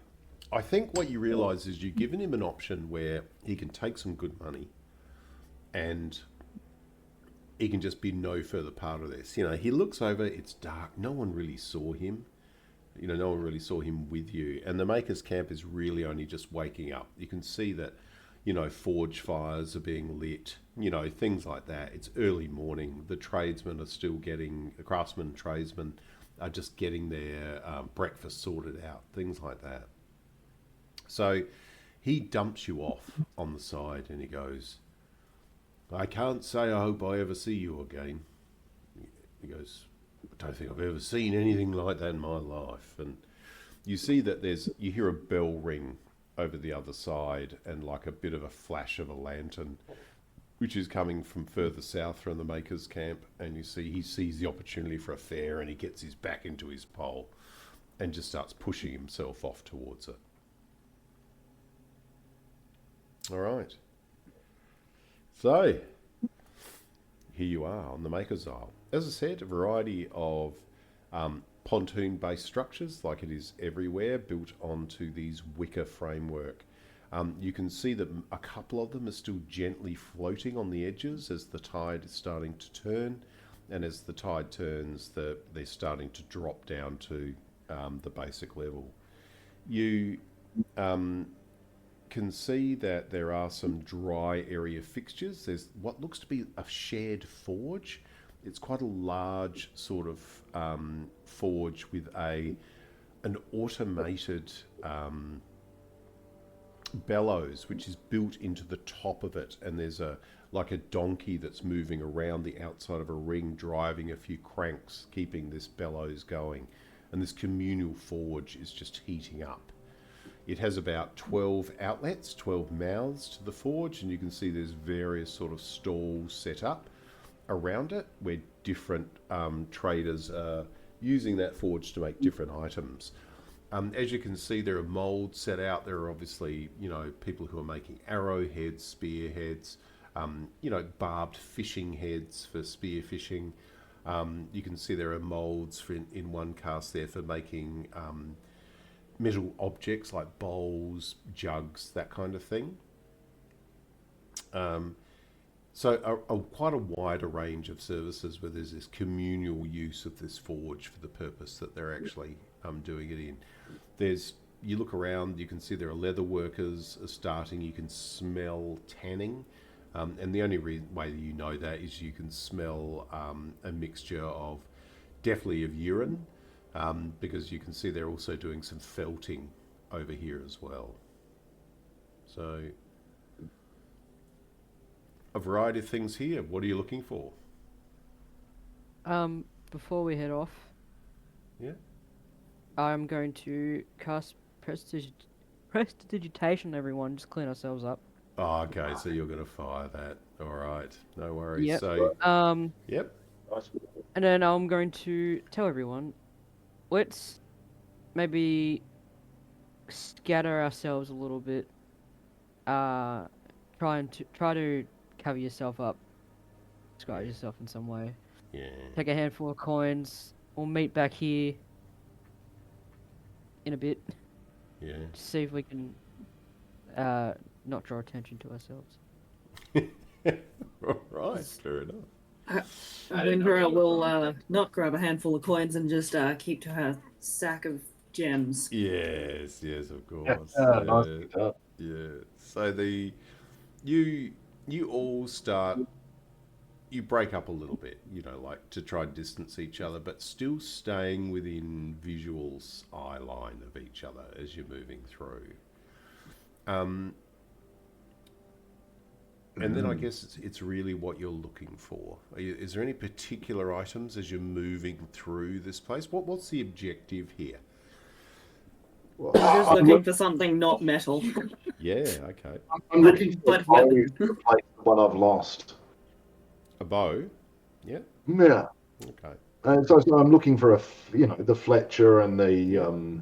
I think what you realise is you've given him an option where he can take some good money and he can just be no further part of this. He looks over, it's dark, no one really saw him. No one really saw him with you. And the Maker's Camp is really only just waking up. You can see that, forge fires are being lit, things like that. It's early morning. The tradesmen are still the craftsmen and tradesmen are just getting their breakfast sorted out, things like that. So he dumps you off on the side and he goes, I can't say I hope I ever see you again. He goes, I don't think I've ever seen anything like that in my life. And you see that you hear a bell ring over the other side and like a bit of a flash of a lantern, which is coming from further south from the Maker's Camp. And you see he sees the opportunity for a fare and he gets his back into his pole and just starts pushing himself off towards it. All right. So, here you are on the Maker's Isle. As I said, a variety of pontoon-based structures, like it is everywhere, built onto these wicker framework. You can see that a couple of them are still gently floating on the edges as the tide is starting to turn. And as the tide turns, they're starting to drop down to the basic level. You can see that there are some dry area fixtures. There's what looks to be a shared forge. It's quite a large sort of forge with an automated bellows, which is built into the top of it, and there's a like a donkey that's moving around the outside of a ring, driving a few cranks, keeping this bellows going. And this communal forge is just heating up. It has about 12 outlets, 12 mouths to the forge, and you can see there's various sort of stalls set up around it where different traders are using that forge to make different items. As you can see, there are molds set out. There are obviously, people who are making arrowheads, spearheads, barbed fishing heads for spear fishing. You can see there are molds in one cast there for making metal objects like bowls, jugs, that kind of thing. So quite a wider range of services where there's this communal use of this forge for the purpose that they're actually doing it in. You look around, you can see there are leather workers starting. You can smell tanning, and the only way that you know that is you can smell a mixture of definitely of urine, because you can see they're also doing some felting over here as well. So a variety of things here. What are you looking for? Before we head off, Yeah. I'm going to cast prestidigitation on everyone, just clean ourselves up. Oh, okay, so you're going to fire that. All right, no worries. Yep. So, yep. And then I'm going to tell everyone, let's maybe scatter ourselves a little bit. Try to cover yourself up, disguise yourself in some way. Yeah. Take a handful of coins. We'll meet back here in a bit. Yeah. To see if we can not draw attention to ourselves. All right, fair enough. Windrah will not grab a handful of coins and just keep to her sack of gems. Yes, of course. Nice. Yeah. So you all start. You break up a little bit, like to try and distance each other, but still staying within visual's eye line of each other as you're moving through. And then I guess it's really what you're looking for. Is there any particular items as you're moving through this place? What's the objective here? Well, I'm just looking for something not metal. Yeah, okay. I'm looking for But a bow to replace the one I've lost. A bow? Yeah. Yeah. Okay. So I'm looking for the Fletcher and the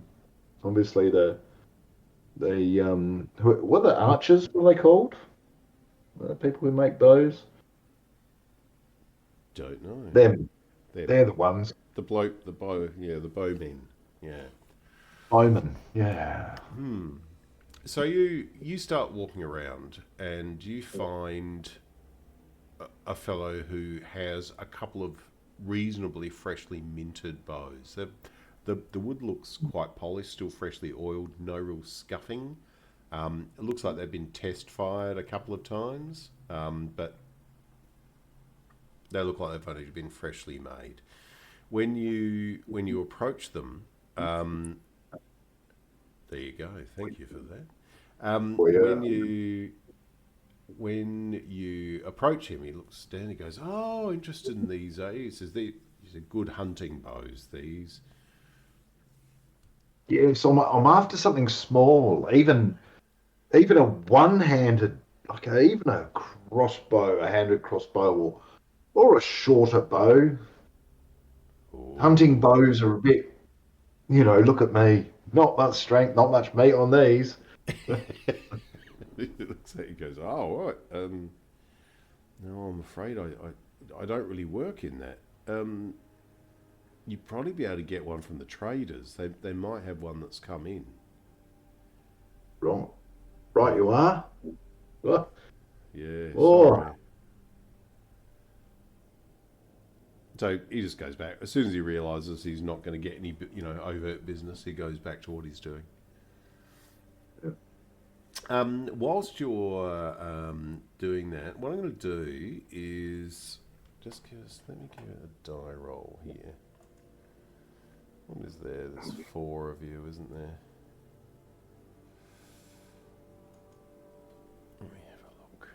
obviously the what are the archers? What are they called? People who make bows. Don't know. They're the ones. The bow, the bowmen. Yeah. Bowmen. Yeah. So you start walking around and you find a fellow who has a couple of reasonably freshly minted bows. The wood looks quite polished, still freshly oiled, no real scuffing. It looks like they've been test fired a couple of times, but they look like they've only been freshly made. When you approach them, there you go. Thank you for that. When you approach him, he looks down. He goes, "Oh, interested in these? He says these are good hunting bows. These." Yeah. So I'm after something small, even a one-handed, even a crossbow, a handed crossbow, or a shorter bow. Ooh. Hunting bows are a bit, look at me, not much strength, not much meat on these. It looks like he goes, "Oh, all right. No, I'm afraid I don't really work in that. You'd probably be able to get one from the traders. They might have one that's come in." Right, you are. What? Yeah. Oh. Sorry. So he just goes back. As soon as he realises he's not going to get any, overt business, he goes back to what he's doing. Whilst you're doing that, what I'm going to do is let me give it a die roll here. What is there? There's 4 of you, isn't there? Let me have a look.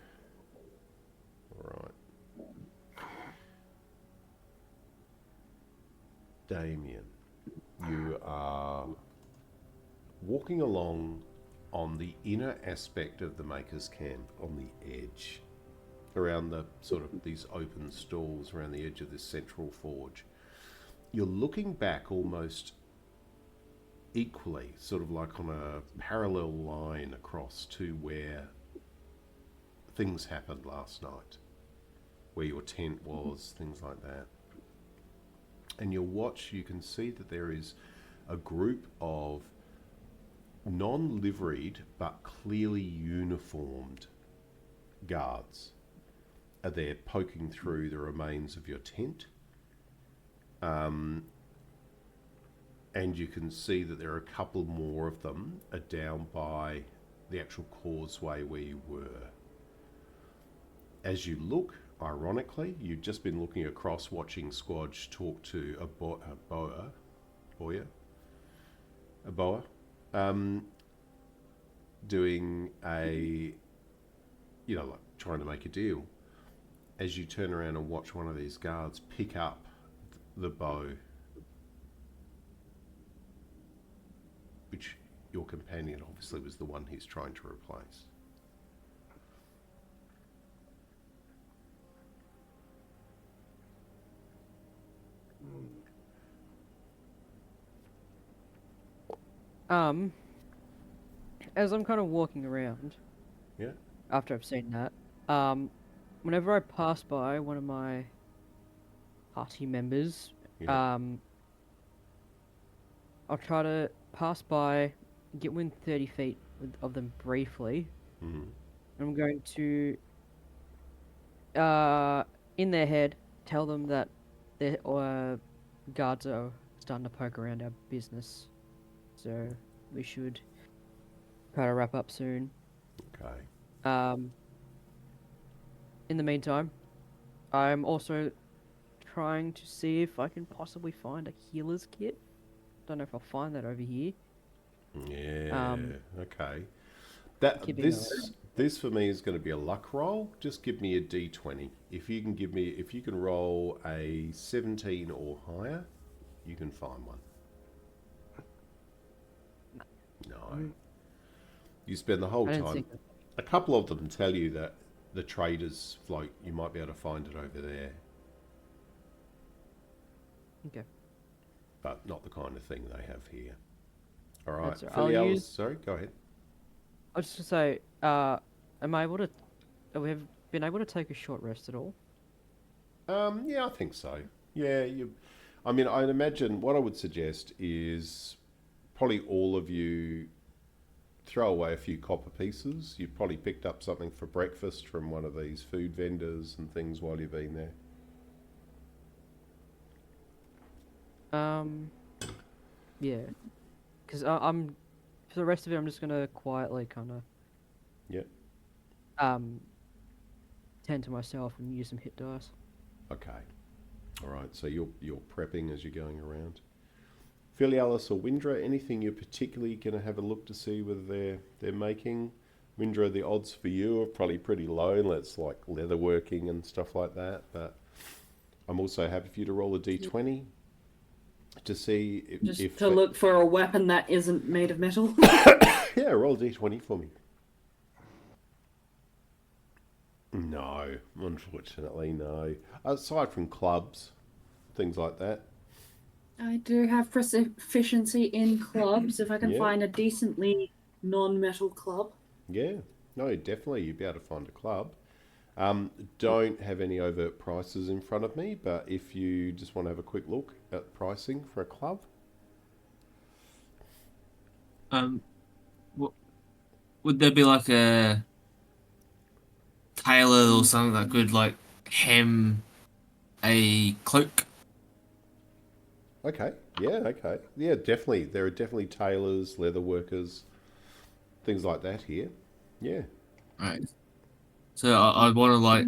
Damian, you are walking along on the inner aspect of the Maker's Camp, on the edge, around the sort of these open stalls around the edge of this central forge. You're looking back almost equally, sort of like on a parallel line across to where things happened last night, where your tent was, things like that. And you'll watch, you can see that there is a group of non-liveried but clearly uniformed guards are there poking through the remains of your tent. And you can see that there are a couple more of them are down by the actual causeway where you were. As you look, ironically, you've just been looking across watching Squadge talk to a boa, doing a, like trying to make a deal. As you turn around and watch one of these guards pick up the bow, which your companion obviously was the one he's trying to replace. As I'm kind of walking around, Yeah. after I've seen that, whenever I pass by one of my party members, Yeah. I'll try to pass by, get within 30 feet of them briefly. Mm-hmm. I'm going to, in their head, tell them that their guards are starting to poke around our business. So we should try to wrap up soon. Okay. In the meantime, I'm also trying to see if I can possibly find a healer's kit. Don't know if I'll find that over here. Yeah. Okay. Keeping This for me is going to be a luck roll. Just give me a d20. If you can roll a 17 or higher, you can find one. No. You spend the whole I didn't time. think A couple of them tell you that the traders float. You might be able to find it over there, Okay. but not the kind of thing they have here. All right. That's all right. I'll Filialis, use- sorry, go ahead. I was just gonna say, am I able to? We have been able to take a short rest at all? Yeah, I think so. Yeah, I'd imagine what I would suggest is probably all of you throw away a few copper pieces. You've probably picked up something for breakfast from one of these food vendors and things while you've been there. Yeah, because I'm for the rest of it, I'm just gonna quietly kind of Yep. tend to myself and use some hit dice. Okay. All right. So you're prepping as you're going around. Filialis or Windrah, anything you're particularly going to have a look to see whether they're making? Windrah, the odds for you are probably pretty low. That's like leatherworking and stuff like that. But I'm also happy for you to roll a d20 to see if to look for a weapon that isn't made of metal. Yeah, roll a d20 for me. No, unfortunately, no. Aside from clubs, things like that. I do have proficiency in clubs. If I can Yeah. find a decently non-metal club. Yeah, no, definitely you'd be able to find a club. Don't have any overt prices in front of me, but if you just want to have a quick look at pricing for a club. Would there be like a tailor or something that could like hem a cloak? Okay, yeah, definitely. There are definitely tailors, leather workers, things like that here. Yeah. Right. So I'd want to like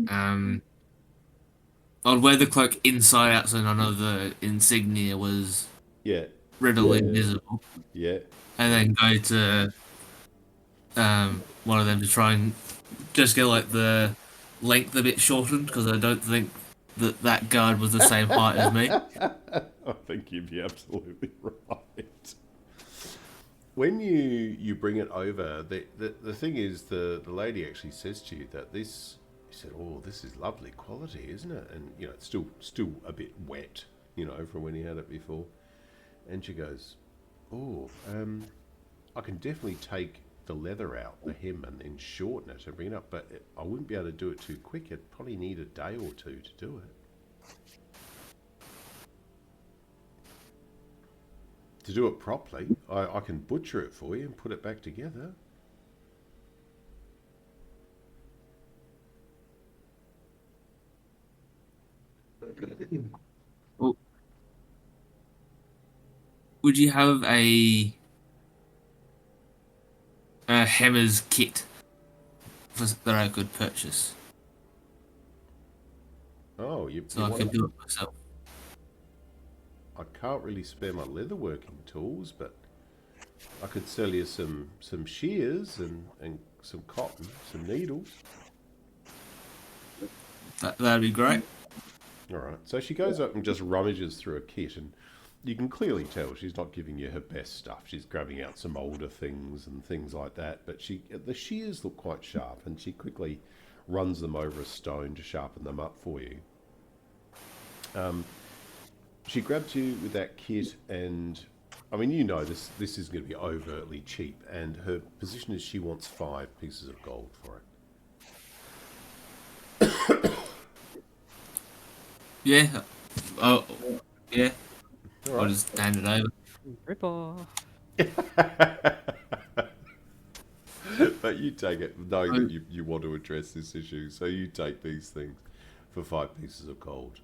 I'd wear the cloak inside out so none of the insignia was Yeah. readily Yeah. visible, Yeah. and then go to one of them to try and just get like the length a bit shortened because I don't think that that guard was the same height as me. I think you'd be absolutely right. When you bring it over, the thing is, the lady actually says to you that this, she said, oh, this is lovely quality, isn't it? And, you know, it's still a bit wet, you know, from when he had it before. And she goes, oh, I can definitely take the leather out, the hem, and then shorten it and bring it up, but I wouldn't be able to do it too quick. It'd probably need a day or two to do it. To do it properly, I can butcher it for you and put it back together. Well, would you have a hammer's kit that I could purchase Oh, so I could do it myself? I can't really spare my leatherworking tools, but I could sell you some shears and some cotton, some needles. That'd be great. All right. So she goes up and just rummages through a kit, and you can clearly tell she's not giving you her best stuff. She's grabbing out some older things and things like that. But the shears look quite sharp, and she quickly runs them over a stone to sharpen them up for you. She grabs you with that kit, and I mean, you know this is going to be overtly cheap, and her position is she wants 5 pieces of gold for it. Yeah. Oh, yeah. All I'll right. just hand it over. Rip off. But you take it, knowing that you want to address this issue, so you take these things for 5 pieces of gold.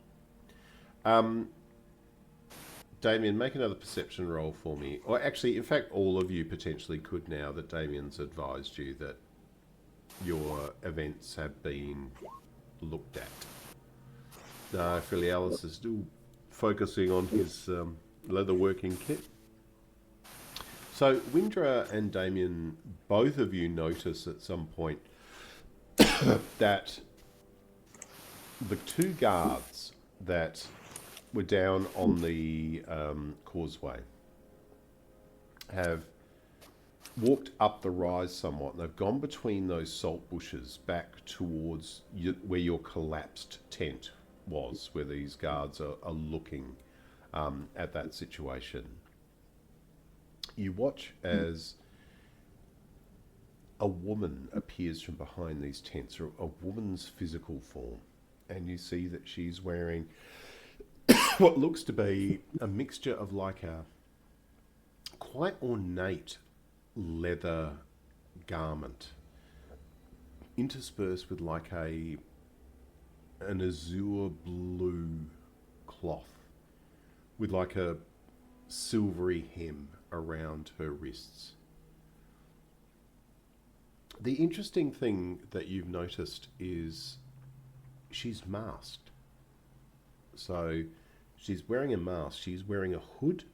Damian, make another perception roll for me. Or actually, in fact, all of you potentially could now that Damian's advised you that your events have been looked at. No, Filialis is still focusing on his leatherworking kit. So Windrah and Damian, both of you notice at some point that the 2 guards that were down on the causeway have walked up the rise somewhat, and they've gone between those salt bushes back towards where your collapsed tent was, where these guards are looking at that situation. You watch as a woman appears from behind these tents, or a woman's physical form, and you see that she's wearing what looks to be a mixture of like a quite ornate leather garment interspersed with like an azure blue cloth with like a silvery hem around her wrists. The interesting thing that you've noticed is she's masked. So she's wearing a mask, she's wearing a hood,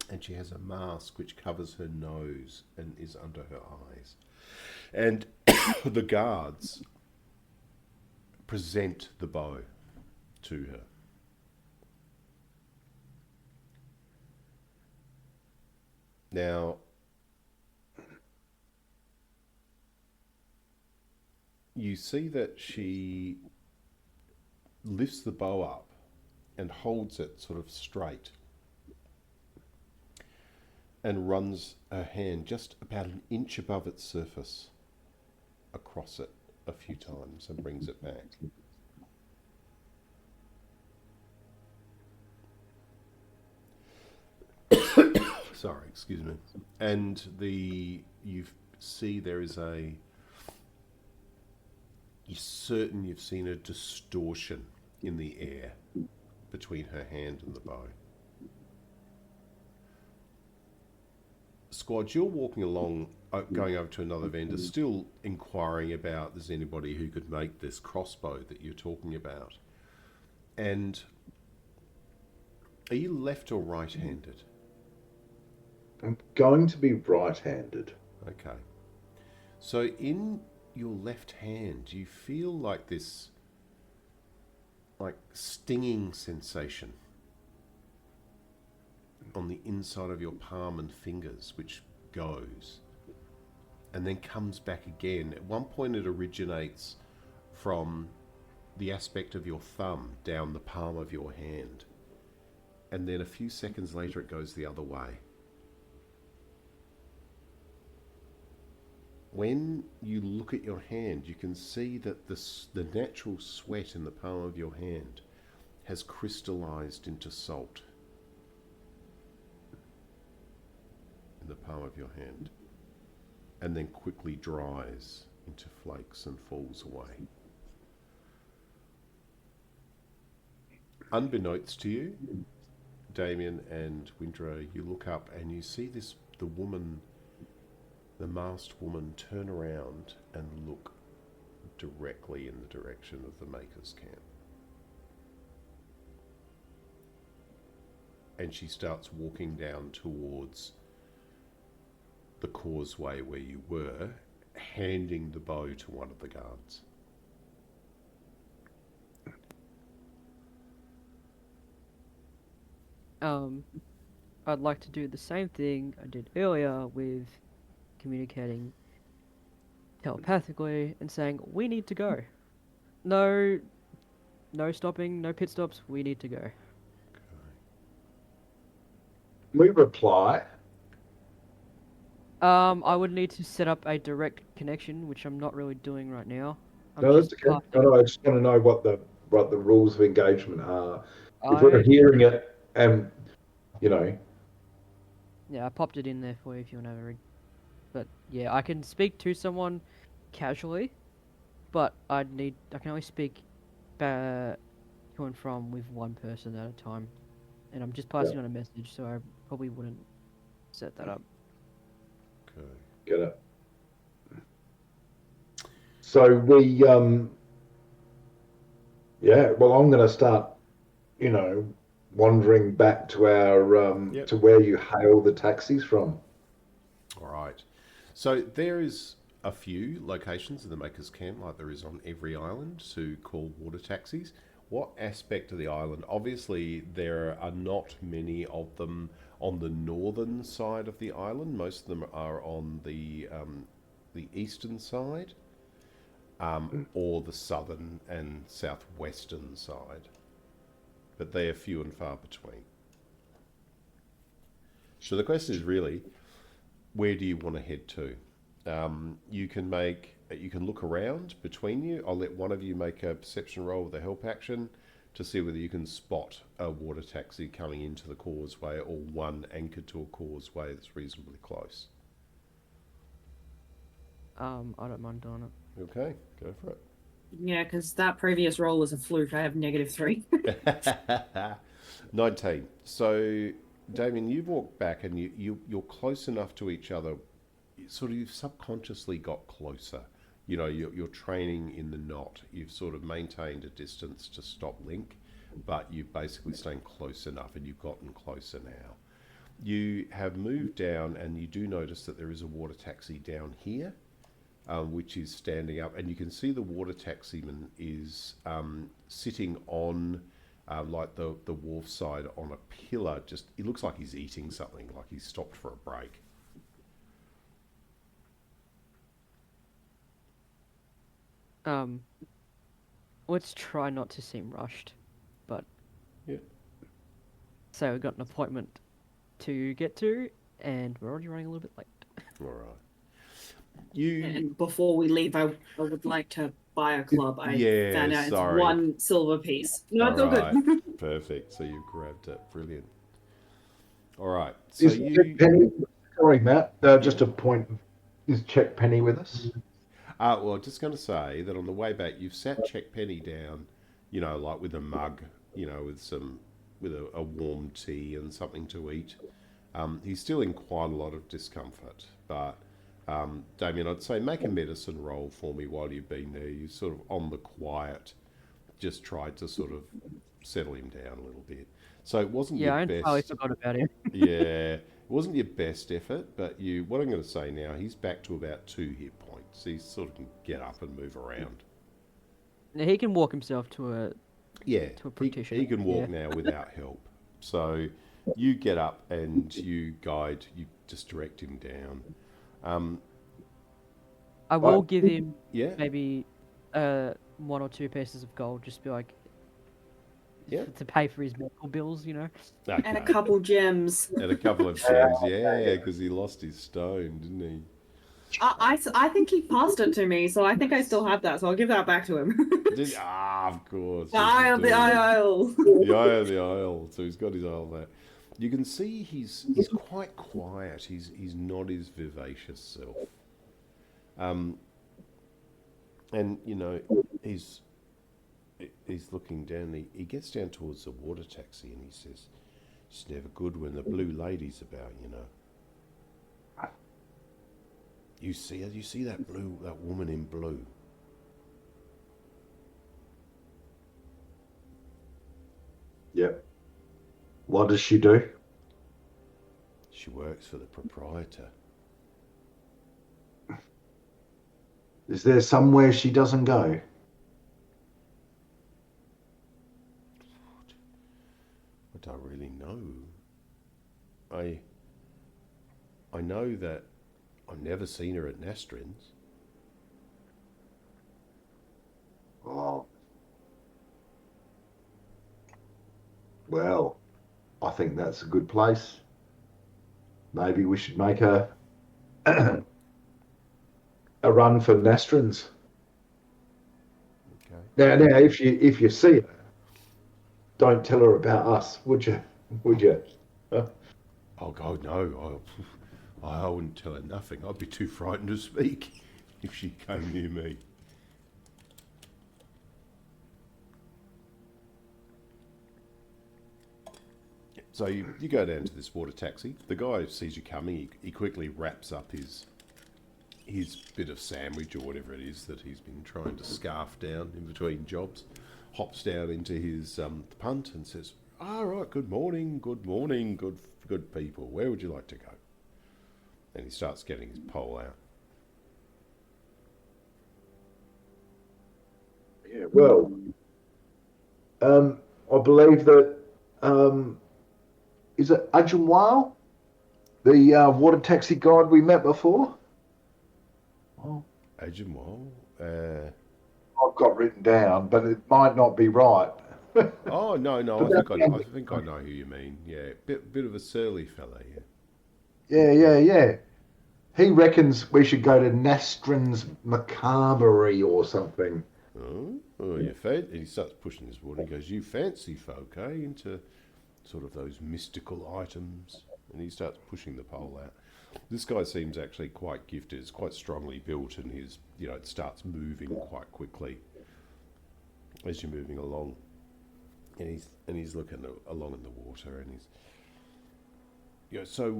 and she has a mask which covers her nose and is under her eyes. And the guards present the bow to her. Now, you see that she lifts the bow up and holds it sort of straight and runs her hand just about an inch above its surface across it a few times and brings it back. Sorry, excuse me. And you see there is you're certain you've seen a distortion in the air between her hand and the bow. Squadge, you're walking along, going over to another vendor, still inquiring about there's anybody who could make this crossbow that you're talking about. And are you left or right-handed? I'm going to be right-handed. Okay. So in your left hand, you feel like this like stinging sensation on the inside of your palm and fingers, which goes and then comes back again. At one point it originates from the aspect of your thumb down the palm of your hand, and then a few seconds later it goes the other way. When you look at your hand, you can see that the natural sweat in the palm of your hand has crystallized into salt in the palm of your hand, and then quickly dries into flakes and falls away. Unbeknownst to you, Damian and Windrah, you look up and you see the woman, the masked woman, turn around and look directly in the direction of the Maker's camp. And she starts walking down towards the causeway where you were, handing the bow to one of the guards. I'd like to do the same thing I did earlier with communicating telepathically and saying, we need to go. No stopping, no pit stops, we need to go. We reply. I would need to set up a direct connection, which I'm not really doing right now. No, that's okay. I just want to know what the rules of engagement are. If we're hearing it, and yeah, I popped it in there for you if you want to have a read. But yeah, I can speak to someone casually, but I can only speak to and from with one person at a time, and I'm just passing on a message, so I probably wouldn't set that up. Okay. Get it. So we, well, I'm going to start, wandering back to our, to where you hail the taxis from. All right. So there is a few locations in the Maker's Camp, like there is on every island, to call water taxis. What aspect of the island? Obviously, there are not many of them on the northern side of the island. Most of them are on the eastern side, or the southern and southwestern side. But they are few and far between. So the question is really, where do you want to head to? You can look around between you. I'll let one of you make a perception roll with a help action to see whether you can spot a water taxi coming into the causeway, or one anchored to a causeway that's reasonably close. I don't mind doing it. Okay, go for it. Yeah, because that previous roll was a fluke. I have -3. 19. So, Damian, you've walked back and you're close enough to each other. You've subconsciously got closer. You're training in the knot. You've sort of maintained a distance to stop link, but you're basically staying close enough, and you've gotten closer now. You have moved down, and you do notice that there is a water taxi down here, which is standing up, and you can see the water taximan is sitting on like the wharf side on a pillar. Just, it looks like he's eating something, like he's stopped for a break. Let's try not to seem rushed, but yeah. So we've got an appointment to get to, and we're already running a little bit late. All right. And before we leave, I would like to buy a club. I found out it's 1 silver piece. No, it's all good. Perfect. So you grabbed it. Brilliant. All right. So is Checkpenny, sorry, Matt, just a point. Is Checkpenny with us? Well, just going to say that on the way back, you've sat Checkpenny down, like with a mug, with a warm tea and something to eat. He's still in quite a lot of discomfort, but Damian, I'd say make a medicine roll for me while you've been there. You sort of on the quiet, just tried to sort of settle him down a little bit. So it wasn't your best. Yeah, I entirely forgot about him. Yeah, it wasn't your best effort, but what I'm going to say now, he's back to about 2 hit points. He sort of can get up and move around. Now, he can walk himself to a Yeah, to a practitioner. he can walk Yeah. now without help. So you get up and you just direct him down. I will give him Yeah, maybe 1 or 2 pieces of gold, just be like yeah. to pay for his medical bills, you know. Okay. And a couple gems. And a couple of gems, yeah, because he lost his stone, didn't he? I think he passed it to me, so I think I still have that, so I'll give that back to him. Of course. The eye of the isle. The eye of the isle. So he's got his isle there. You can see he's quite quiet. He's not his vivacious self. And you know he's looking down. He gets down towards the water taxi and he says, "It's never good when the blue lady's about, you know. You see her? You see that woman in blue?" Yep. What does she do? She works for the proprietor. Is there somewhere she doesn't go? I don't really know. I know that I've never seen her at Nastrin's. Oh. Well, I think that's a good place. Maybe we should make a run for Nastrin's. Okay. Now, if you see her, don't tell her about us, would you? Would you? Oh God, no! I wouldn't tell her nothing. I'd be too frightened to speak if she came near me. So you go down to this water taxi. The guy sees you coming. He quickly wraps up his bit of sandwich or whatever it is that he's been trying to scarf down in between jobs. Hops down into his punt and says, "All right, good morning, good people. Where would you like to go?" And he starts getting his pole out. Yeah. Well, I believe that is it Ajumwal, the water taxi guide we met before? Oh. Ajumwal? I've got written down, but it might not be right. Oh no, I think I know who you mean. Yeah, bit of a surly fella. Yeah. Yeah. He reckons we should go to Nastrin's Macabre or something. Oh, you fancy? And he starts pushing his water. And he goes, "You fancy folk, eh? Into sort of those mystical items." And he starts pushing the pole out. This guy seems actually quite gifted. It's quite strongly built, and it starts moving quite quickly as you're moving along. And he's looking along in the water, and he's, so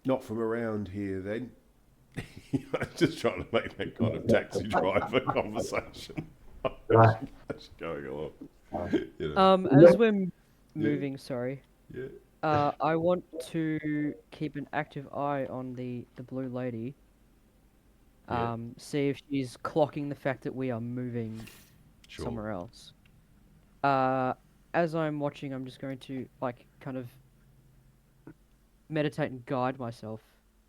not from around here then. Just trying to make that kind of taxi driver conversation. Just going along. As we're moving, sorry. Yeah. I want to keep an active eye on the blue lady. See if she's clocking the fact that we are moving somewhere else. As I'm watching, I'm just going to kind of meditate and guide myself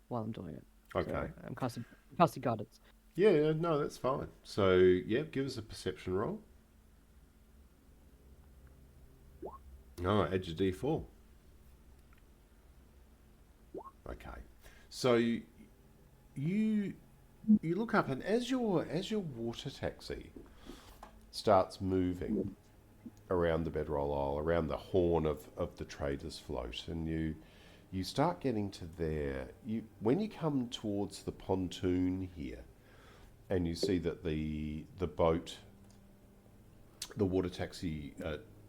while I'm doing it. Okay. So I'm casting guidance. Yeah, no, that's fine. So, give us a perception roll. Oh, add your D4. Okay. So you look up, and as your water taxi starts moving around the bedroll isle, around the horn of the trader's float, and you start getting to there. When you come towards the pontoon here, and you see that the boat, the water taxi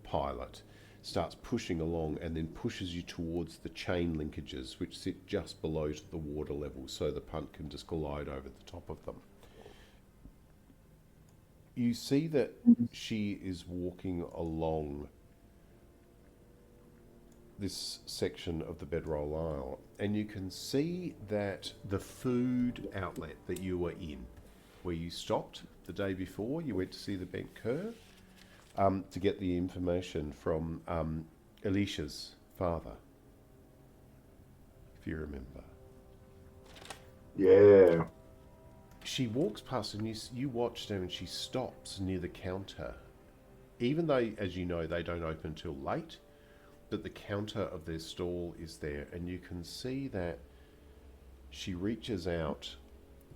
pilot, starts pushing along and then pushes you towards the chain linkages, which sit just below to the water level, so the punt can just glide over the top of them. You see that she is walking along this section of the bedroll isle, and you can see that the food outlet that you were in, where you stopped, the day before, you went to see the bent cur to get the information from Alicia's father, if you remember. Yeah. She walks past and you watch them, and she stops near the counter. Even though, as you know, they don't open till late, but the counter of their stall is there, and you can see that she reaches out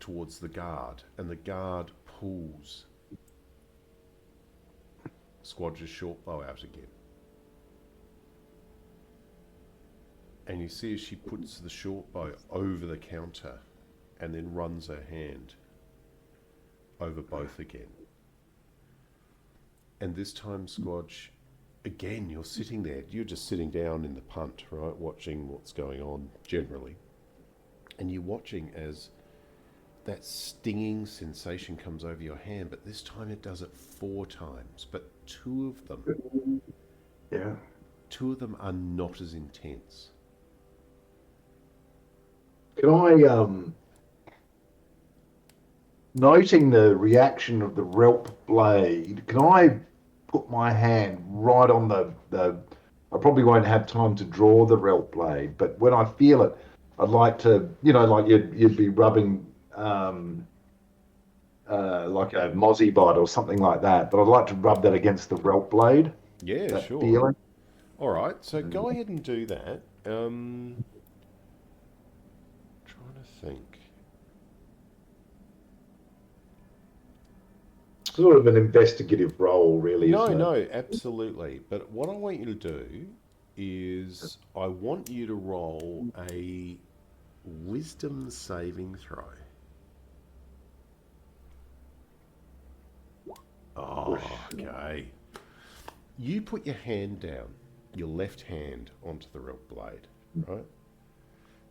towards the guard, and the guard pulls Squadge's short bow out again. And you see as she puts the short bow over the counter and then runs her hand over both again. And this time, Squadge, again, you're sitting there. You're just sitting down in the punt, right, watching what's going on generally. And you're watching as that stinging sensation comes over your hand, but this time it does it 4 times. But 2 of them, Yeah. 2 of them are not as intense. Can I, noting the reaction of the Relp blade, can I put my hand right on the I probably won't have time to draw the Relp blade, but when I feel it, I'd like to, like you'd be rubbing like a mozzie bite or something like that, but I'd like to rub that against the Relp blade. Yeah, that sure. feeling. All right, so go ahead and do that. Trying to think. Sort of an investigative role, really, isn't it? No, absolutely. But what I want you to do is I want you to roll a wisdom saving throw. Oh, okay. You put your hand down, your left hand onto the Relp blade, right?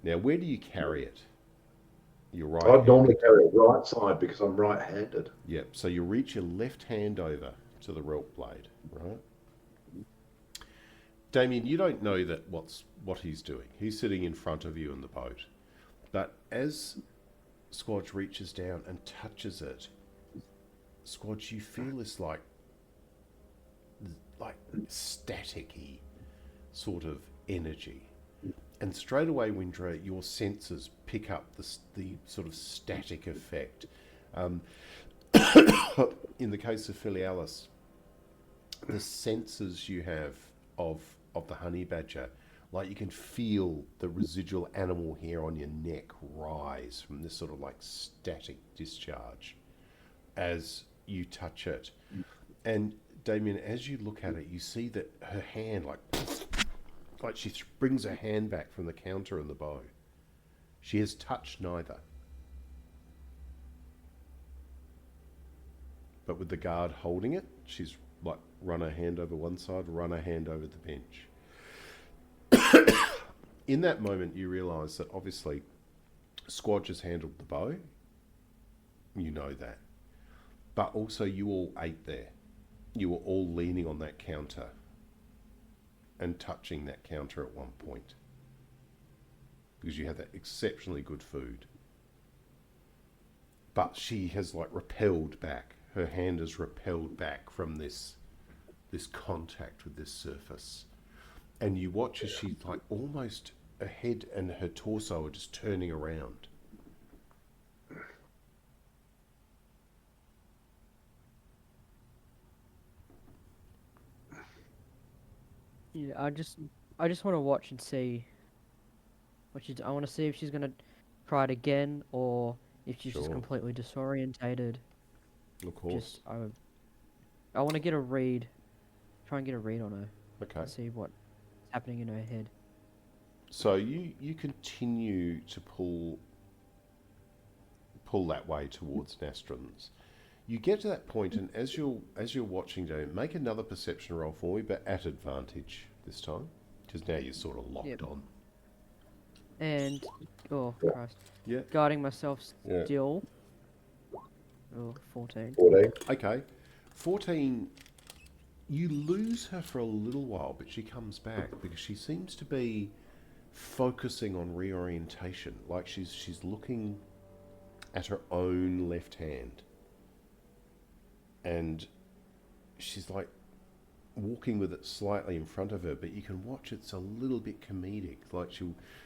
Now, where do you carry it? Your right I'd hand. normally carry it right side because I'm right-handed. Yep, so you reach your left hand over to the Relp blade, right? Damian, you don't know that what he's doing. He's sitting in front of you in the boat. But as Squadge reaches down and touches it, Squadge, you feel this like static-y sort of energy. And straight away, Windrah, your senses pick up the sort of static effect. In the case of Filialis, the senses you have of the honey badger, like you can feel the residual animal hair on your neck rise from this sort of like static discharge as you touch it. And Damian, as you look at it, you see that her hand like she brings her hand back from the counter and the bow. She has touched neither. But with the guard holding it, she's like run her hand over one side, run her hand over the bench. In that moment, you realise that obviously Squadge has handled the bow. You know that. But also you all ate there. You were all leaning on that counter and touching that counter at one point because you had that exceptionally good food. But she has like repelled back. Her hand has repelled back from this contact with this surface. And you watch as she's like almost her head and her torso are just turning around. Yeah, I just want to watch and see what she's. I want to see if she's gonna try it again or if she's just Sure. completely disorientated. Of course. I want to get a read, try and get a read on her. Okay. And see what's happening in her head. So you continue to pull that way towards Nastrons. You get to that point, and as you're watching, Damian, make another perception roll for me, but at advantage this time, because now you're sort of locked on. And oh Christ, Yeah. guarding myself Yeah. still. Oh, 14. 14. Okay. 14. You lose her for a little while, but she comes back because she seems to be focusing on reorientation, like she's looking at her own left hand. and she's like walking with it slightly in front of her, but you can watch it's a little bit comedic. Like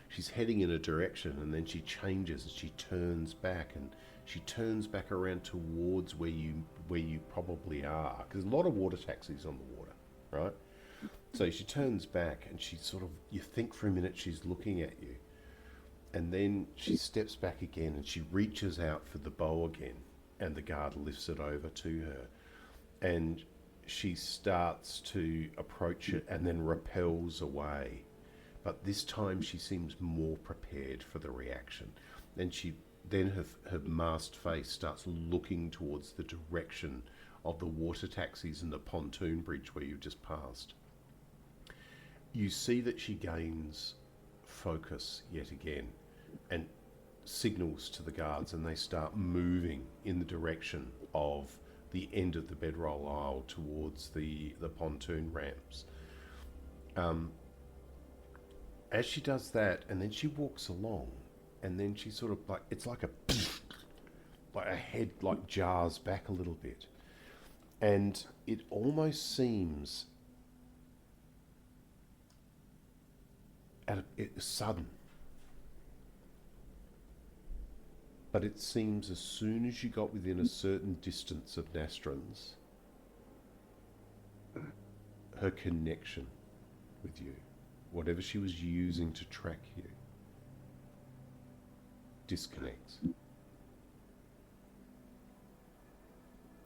she's heading in a direction, and then she changes and she turns back, and she turns back around towards where you probably are, because a lot of water taxis on the water, right? So she turns back, and she sort of, you think for a minute she's looking at you, and then she steps back again, and she reaches out for the bow again, and the guard lifts it over to her, and she starts to approach it and then repels away. But this time she seems more prepared for the reaction. And her masked face starts looking towards the direction of the water taxis and the pontoon bridge where you've just passed. You see that she gains focus yet again and signals to the guards, and they start moving in the direction of the end of the bedroll aisle towards the pontoon ramps. As she does that, and then she walks along, and then she sort of like, it's like like a head like jars back a little bit, and it almost seems sudden. But it seems as soon as you got within a certain distance of Nastran's, her connection with you, whatever she was using to track you, disconnects.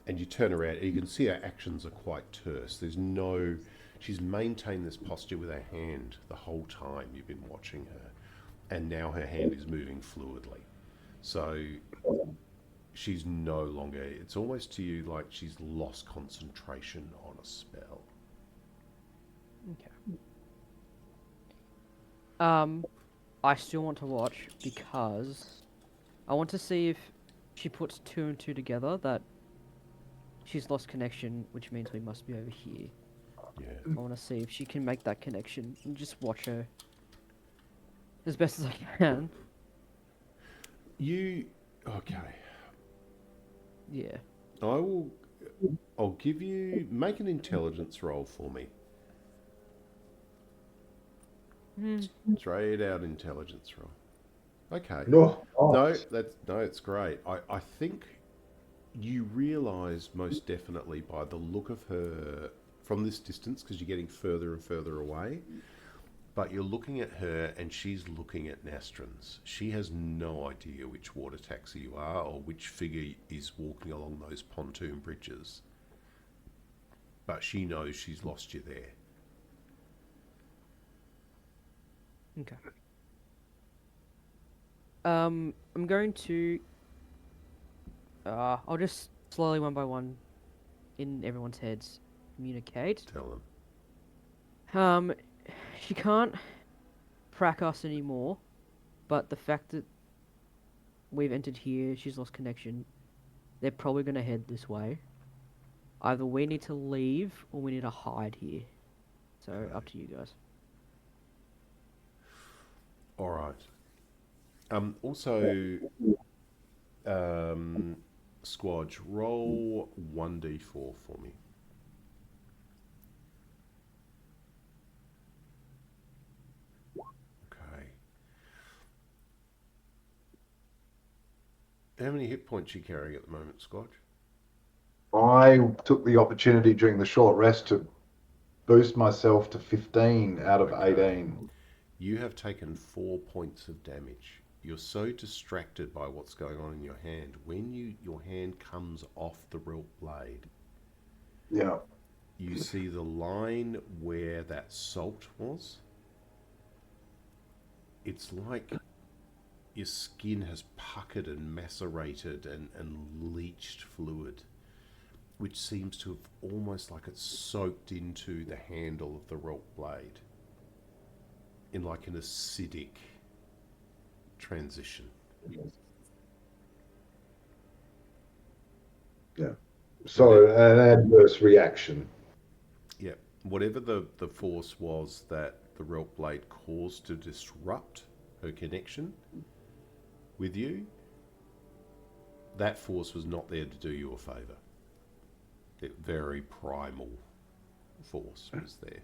And you turn around and you can see her actions are quite terse. She's maintained this posture with her hand the whole time you've been watching her. And now her hand is moving fluidly. So she's no longer, it's almost to you like she's lost concentration on a spell. Okay. I still want to watch because I want to see if she puts two and two together that she's lost connection, which means we must be over here. Yeah. I want to see if she can make that connection and just watch her as best as I can. Okay. Yeah. I'll give you, make an intelligence roll for me. Straight out intelligence roll. Okay. No, it's great. I think you realise most definitely by the look of her from this distance, because you're getting further and further away, but you're looking at her and she's looking at Nastran's. She has no idea which water taxi you are or which figure is walking along those pontoon bridges. But she knows she's lost you there. Okay. I'm going to... I'll just slowly, one by one, in everyone's heads, communicate. Tell them. She can't track us anymore, but the fact that we've entered here, she's lost connection, they're probably going to head this way. Either we need to leave, or we need to hide here. So, up to you guys. All right. Also, Squadge, roll 1d4 for me. Okay. How many hit points are you carrying at the moment, Squadge? I took the opportunity during the short rest to boost myself to 15 out of 18. You have taken 4 points of damage. You're so distracted by what's going on in your hand. When your hand comes off the Relp blade, Yeah. you see the line where that salt was. It's like your skin has puckered and macerated and leached fluid, which seems to have almost like it's soaked into the handle of the Relp blade in like an acidic transition. Yeah. So an adverse reaction. Yeah. Whatever the force was that the Relp blade caused to disrupt her connection with you, that force was not there to do you a favour. The very primal force was there.